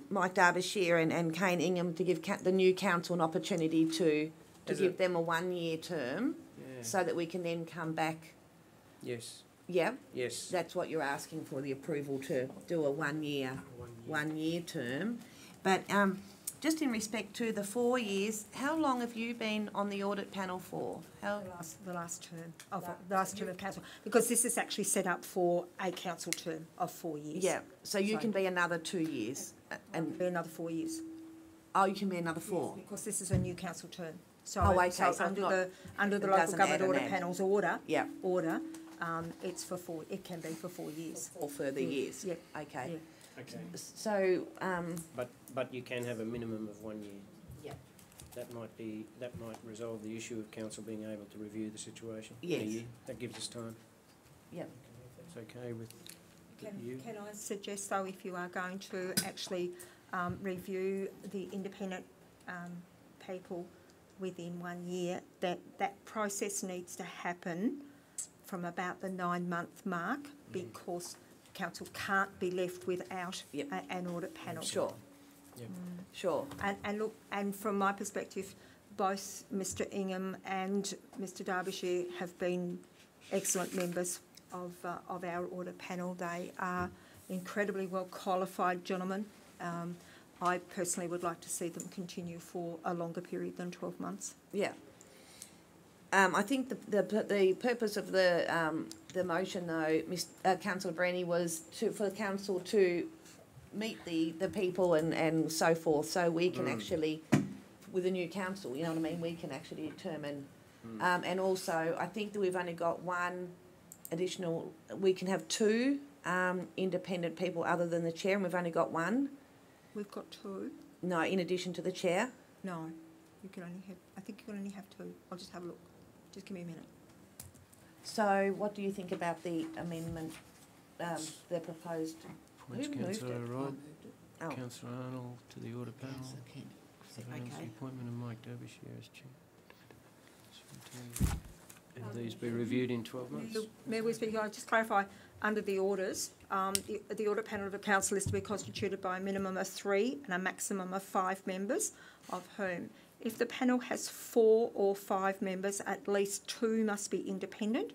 S1: Mike Derbyshire and Kane Ingham to give the new council an opportunity to give them a 1 year term, so that we can then come back?
S5: Yes.
S1: Yeah.
S5: Yes.
S1: That's what you're asking for, the approval to do a 1 year term. But just in respect to the 4 years, how long have you been on the audit panel for?
S2: The last term of council, because this is actually set up for a council term of 4 years.
S1: Yeah, so you can be another 2 years.
S2: And be another 4 years.
S1: Oh, you can be another 4?
S2: Yes, because this is a new council term. So,
S1: okay,
S2: so
S1: so
S2: under the
S1: it
S2: local
S1: doesn't add
S2: government
S1: an
S2: audit
S1: ad.
S2: panel's order, it's for 4. It can be for 4 years.
S1: 4 further years.
S2: Yeah.
S1: Okay.
S2: Yeah.
S5: Okay.
S1: So.
S5: But you can have a minimum of 1 year.
S1: Yeah.
S5: That might resolve the issue of council being able to review the situation.
S1: Yes.
S5: In a year. That gives us time.
S1: Yeah.
S5: If that's okay with you.
S2: Can I suggest though, if you are going to actually review the independent people within 1 year, that process needs to happen from about the 9 month mark, because council can't be left without
S1: Yep.
S2: an audit panel.
S1: Sure.
S5: Yep.
S1: Sure.
S2: And look, and from my perspective, both Mr Ingham and Mr Derbyshire have been excellent members of our audit panel. They are incredibly well qualified gentlemen. I personally would like to see them continue for a longer period than 12 months.
S1: Yeah. I think the purpose of the motion, though, Councillor Brenny, was for the council to meet the people and so forth, so we can actually, with the new council, you know what I mean, we can actually determine. And also, I think that we've only got one additional. We can have two independent people other than the chair, and we've only got one.
S2: We've got two.
S1: No, in addition to the chair.
S2: No, you can only have. I think you can only have two. I'll just have a look. Just give me a minute.
S1: So, what do you think about the amendment, the proposed?
S5: Points
S1: Who moved
S5: Councillor
S1: it?
S5: Wright,
S1: Oh.
S5: Councillor Arnold to the audit panel. Confirms the appointment of Mike Derbyshire as chair. And these be reviewed in 12 months?
S2: Mayor we speak, I'll just clarify, under the orders, the audit panel of the council is to be constituted by a minimum of 3 and a maximum of 5 members, of whom, if the panel has 4 or 5 members, at least 2 must be independent.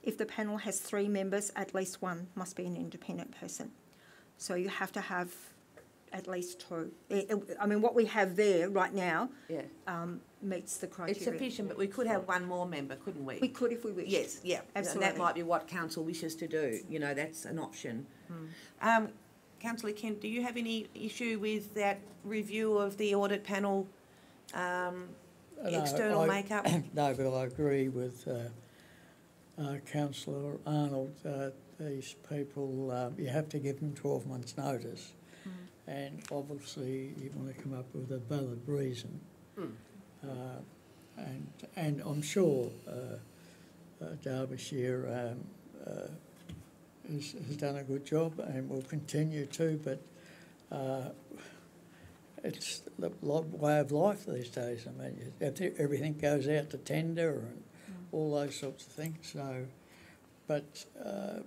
S2: If the panel has 3 members, at least 1 must be an independent person. So you have to have at least 2. I mean, what we have there right now meets the criteria.
S1: It's sufficient, but we could have one more member, couldn't we?
S2: We could if we wished.
S1: Yes, yeah.
S2: Absolutely.
S1: And that might be what council wishes to do. You know, that's an option. Councillor Kent, do you have any issue with that review of the audit panel external makeup?
S8: No, but I agree with Councillor Arnold. These people, you have to give them 12 months' notice. And obviously you want to come up with a valid reason. And I'm sure Derbyshire has done a good job and will continue to, but it's the way of life these days. I mean, everything goes out to tender and all those sorts of things. So, but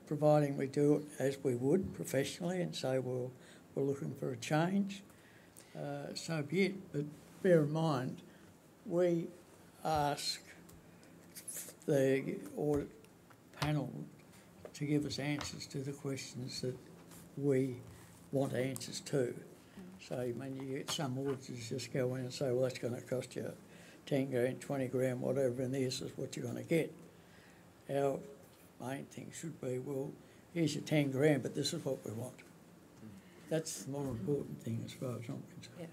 S8: providing we do it as we would professionally and say we're looking for a change, so be it. But bear in mind, we ask the audit panel to give us answers to the questions that we want answers to. So when you get some auditors just go in and say, well, that's going to cost you 10 grand, 20 grand, whatever, and this is what you're going to get. Our main thing should be, well, here's your 10 grand, but this is what we want. That's the more important thing as far as I'm concerned.
S1: Yeah.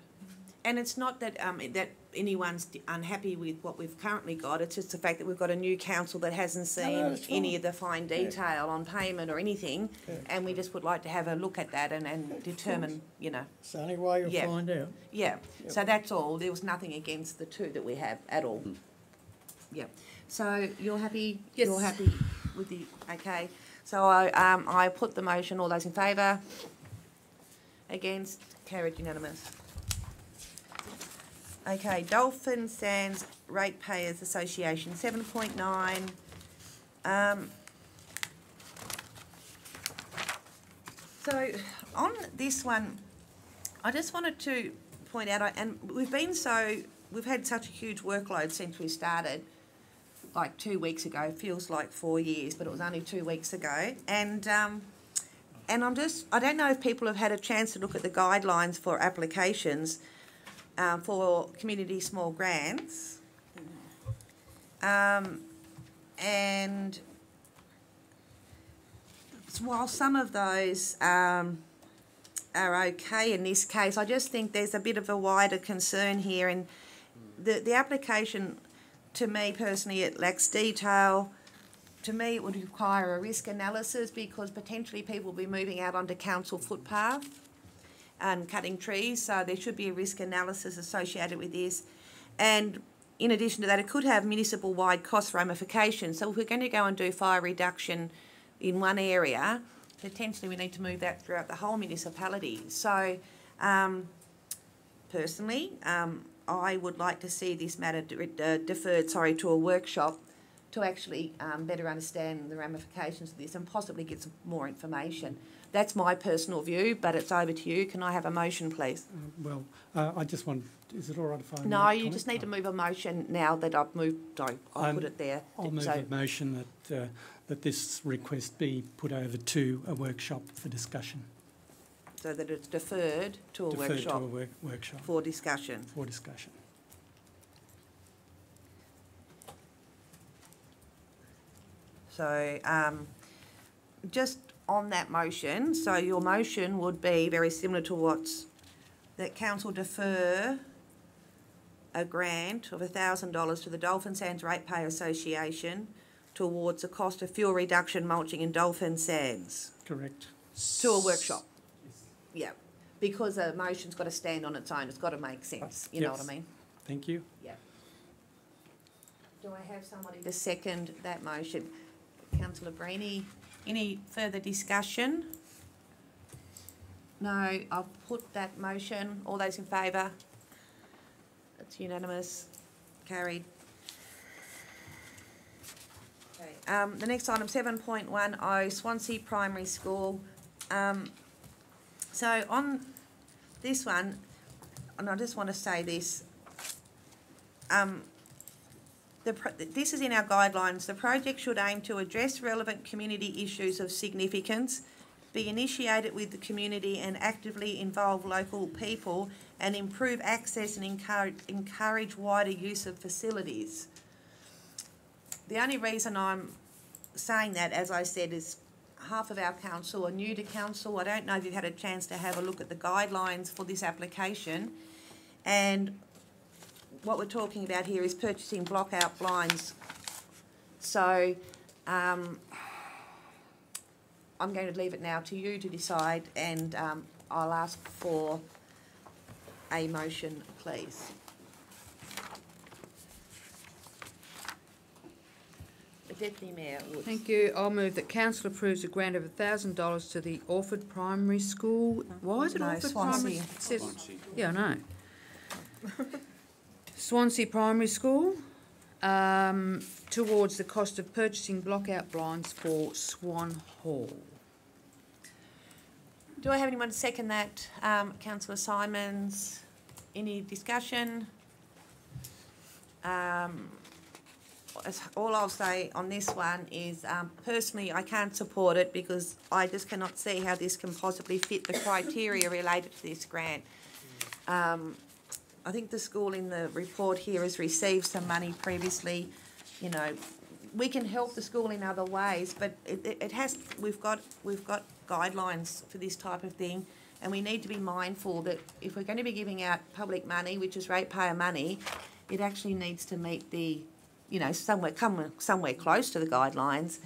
S1: And it's not that that anyone's unhappy with what we've currently got. It's just the fact that we've got a new council that hasn't seen any of the fine detail on payment or anything, and we just would like to have a look at that and determine, you know.
S8: It's the only way you'll find out.
S1: Yeah. So that's all. There was nothing against the 2 that we have at all. Yeah. So you're happy?
S3: Yes.
S1: You're happy with the... Okay. So I put the motion. All those in favour? Against? Carried unanimous. Okay, Dolphin Sands Ratepayers Association, 7.9. So on this one, I just wanted to point out, and we've had such a huge workload since we started, like 2 weeks ago. Feels like 4 years, but it was only 2 weeks ago. And I don't know if people have had a chance to look at the guidelines for applications for community small grants. And while some of those are okay in this case, I just think there's a bit of a wider concern here. And the application, to me personally, it lacks detail. To me, it would require a risk analysis because potentially people will be moving out onto council footpath and cutting trees, so there should be a risk analysis associated with this. And in addition to that, it could have municipal-wide cost ramifications. So if we're going to go and do fire reduction in one area, potentially we need to move that throughout the whole municipality. So personally, I would like to see this matter deferred to a workshop to actually better understand the ramifications of this and possibly get some more information. That's my personal view, but it's over to you. Can I have a motion, please?
S6: I just want, is it all right if I...
S1: No, you just need to move a motion now that I've moved, sorry, I'll put it there.
S6: I'll move a motion that this request be put over to a workshop for discussion.
S1: So that it's deferred to a workshop.
S6: Deferred to a workshop.
S1: For discussion.
S6: For discussion.
S1: So just on that motion, so your motion would be very similar to what's that council defer a grant of $1,000 to the Dolphin Sands Ratepayer Association towards the cost of fuel reduction, mulching and Dolphin Sands.
S6: Correct.
S1: To a workshop. Yeah, because a motion's got to stand on its own. It's got to make sense. You know what I mean?
S6: Thank you.
S1: Yeah. Do I have somebody to second that motion? Councillor Breeny, any further discussion? No, I'll put that motion. All those in favour? It's unanimous. Carried. Okay. The next item, 7.10, Swansea Primary School. So on this one, and I just want to say this, this is in our guidelines. The project should aim to address relevant community issues of significance, be initiated with the community and actively involve local people, and improve access and encourage wider use of facilities. The only reason I'm saying that, as I said, is half of our council are new to council. I don't know if you've had a chance to have a look at the guidelines for this application. And what we're talking about here is purchasing block-out blinds. So I'm going to leave it now to you to decide, and I'll ask for a motion, please. The Deputy Mayor Woods.
S3: Thank you. I'll move that council approves a grant of $1,000 to the Orford Primary School. Why is it
S1: No,
S3: Orford
S1: Swansea.
S3: Primary? It says, yeah, I know. Swansea Primary School, towards the cost of purchasing block-out blinds for Swan Hall.
S1: Do I have anyone to second that? Councillor Simons, any discussion? All I'll say on this one is, personally, I can't support it because I just cannot see how this can possibly fit the criteria related to this grant. I think the school in the report here has received some money previously. You know, we can help the school in other ways, but we've got guidelines for this type of thing, and we need to be mindful that if we're going to be giving out public money, which is ratepayer money, it actually needs to meet the, you know, somewhere close to the guidelines,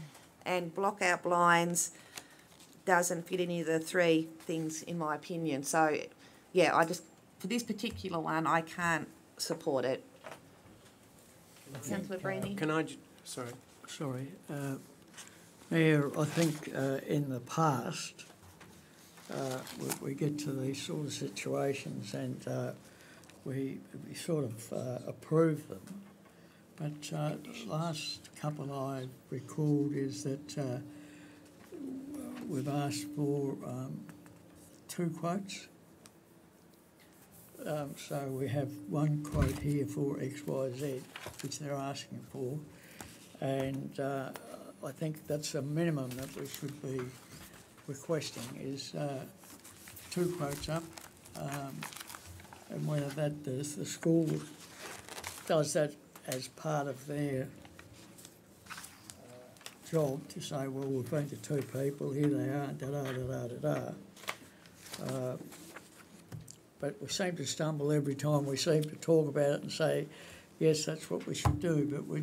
S1: and block out blinds doesn't fit any of the three things in my opinion. So, yeah, for this particular one, I can't support it. Councillor Breeny?
S5: Can I, sorry.
S8: Sorry. Mayor, I think in the past we get to these sort of situations and we sort of approve them. But the last couple I recalled is that we've asked for 2 quotes. So we have one quote here for XYZ, which they're asking for, and I think that's a minimum that we should be requesting is 2 quotes up, and whether that the school does that as part of their job to say, well, we've been to 2 people, here they are, da-da-da-da-da-da. But we seem to stumble every time we seem to talk about it and say, yes, that's what we should do, but it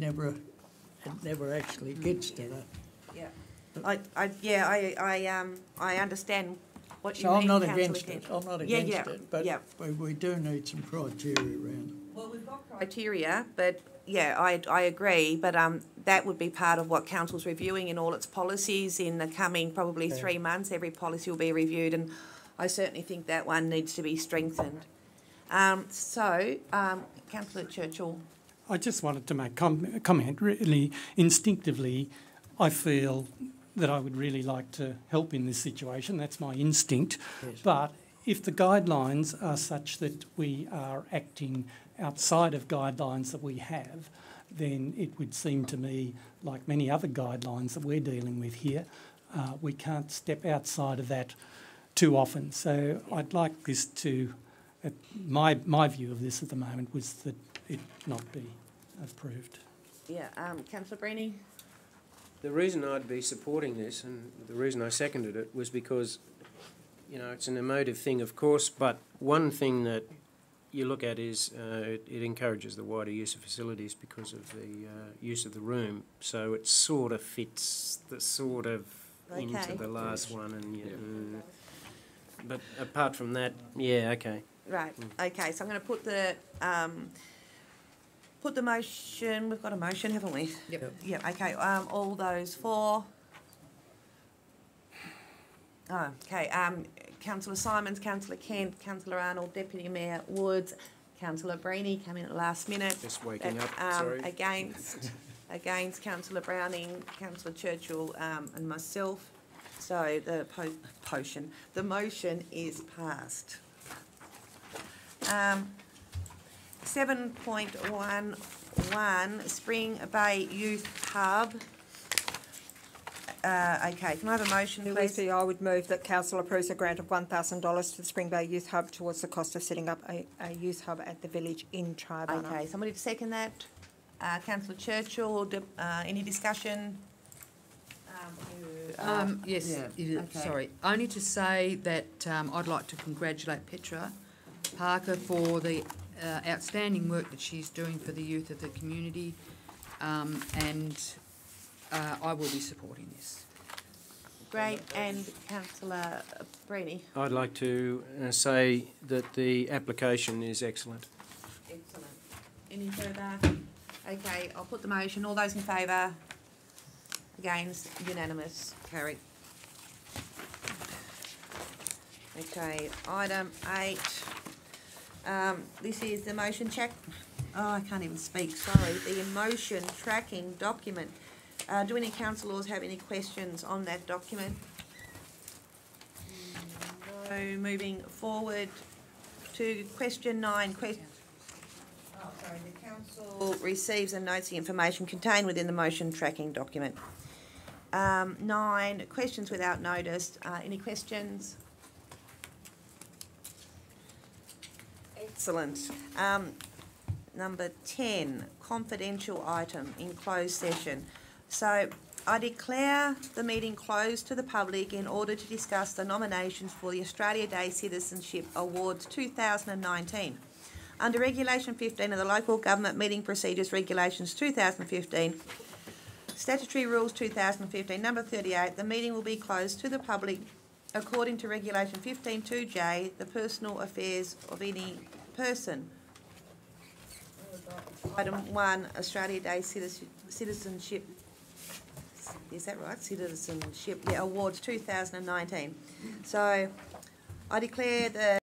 S8: never actually gets to that.
S1: Yeah, I understand what you mean.
S8: So I'm not
S1: Councillor
S8: against it. I'm not against it, but we do need some criteria around it.
S1: Well, we've got criteria, but yeah, I agree. But that would be part of what council's reviewing in all its policies in the coming probably 3 months. Every policy will be reviewed, and I certainly think that one needs to be strengthened. Councillor Churchill.
S6: I just wanted to make a comment. Really, instinctively, I feel that I would really like to help in this situation. That's my instinct.
S5: Yes.
S6: But if the guidelines are such that we are acting outside of guidelines that we have, then it would seem to me, like many other guidelines that we're dealing with here, we can't step outside of that too often. So I'd like this to, my view of this at the moment was that it not be approved.
S1: Yeah, Councillor Brenny?
S5: The reason I'd be supporting this, and the reason I seconded it, was because, you know, it's an emotive thing, of course, but one thing that you look at is it encourages the wider use of facilities because of the use of the room, so it sort of fits the sort of into the last one, and but apart from that, yeah, okay.
S1: Right, okay, so I'm going to put the motion, we've got a motion, haven't we?
S3: Yep.
S1: Yeah, okay, all those for? Oh, okay, Councillor Simons, Councillor Kent, Councillor Arnold, Deputy Mayor Woods, Councillor Breeny came in at the last minute.
S5: Just waking up, sorry.
S1: Against Councillor Browning, Councillor Churchill, and myself. So the motion is passed. 7.11 Spring Bay Youth Hub. Okay, can I have a motion, please?
S2: I would move that council approves a grant of $1,000 to the Spring Bay Youth Hub towards the cost of setting up a youth hub at the village in Tribunna.
S1: Okay, somebody to second that? Councillor Churchill, any discussion?
S3: Yes,
S1: yeah, okay.
S3: Sorry. Only to say that I'd like to congratulate Petra Parker for the outstanding work that she's doing for the youth of the community, and I will be supporting this.
S1: Great, and Councillor Breeny?
S5: I'd like to say that the application is excellent.
S1: Excellent. Any further? Okay, I'll put the motion. All those in favour? Against? Unanimous. Carried. Okay, item 8. This is the motion check. Oh, I can't even speak, sorry. The motion tracking document. Do any councillors have any questions on that document? No. Moving forward to question 9. The council receives and notes the information contained within the motion tracking document. 9, questions without notice. Any questions? Excellent. Number 10, confidential item in closed session. So I declare the meeting closed to the public in order to discuss the nominations for the Australia Day Citizenship Awards 2019. Under Regulation 15 of the Local Government Meeting Procedures Regulations 2015, Statutory Rules 2015, number 38, the meeting will be closed to the public according to Regulation 15.2J, the personal affairs of any person. Item 1, Australia Day Citizenship, is that right? Citizenship, yeah, Awards 2019. So I declare the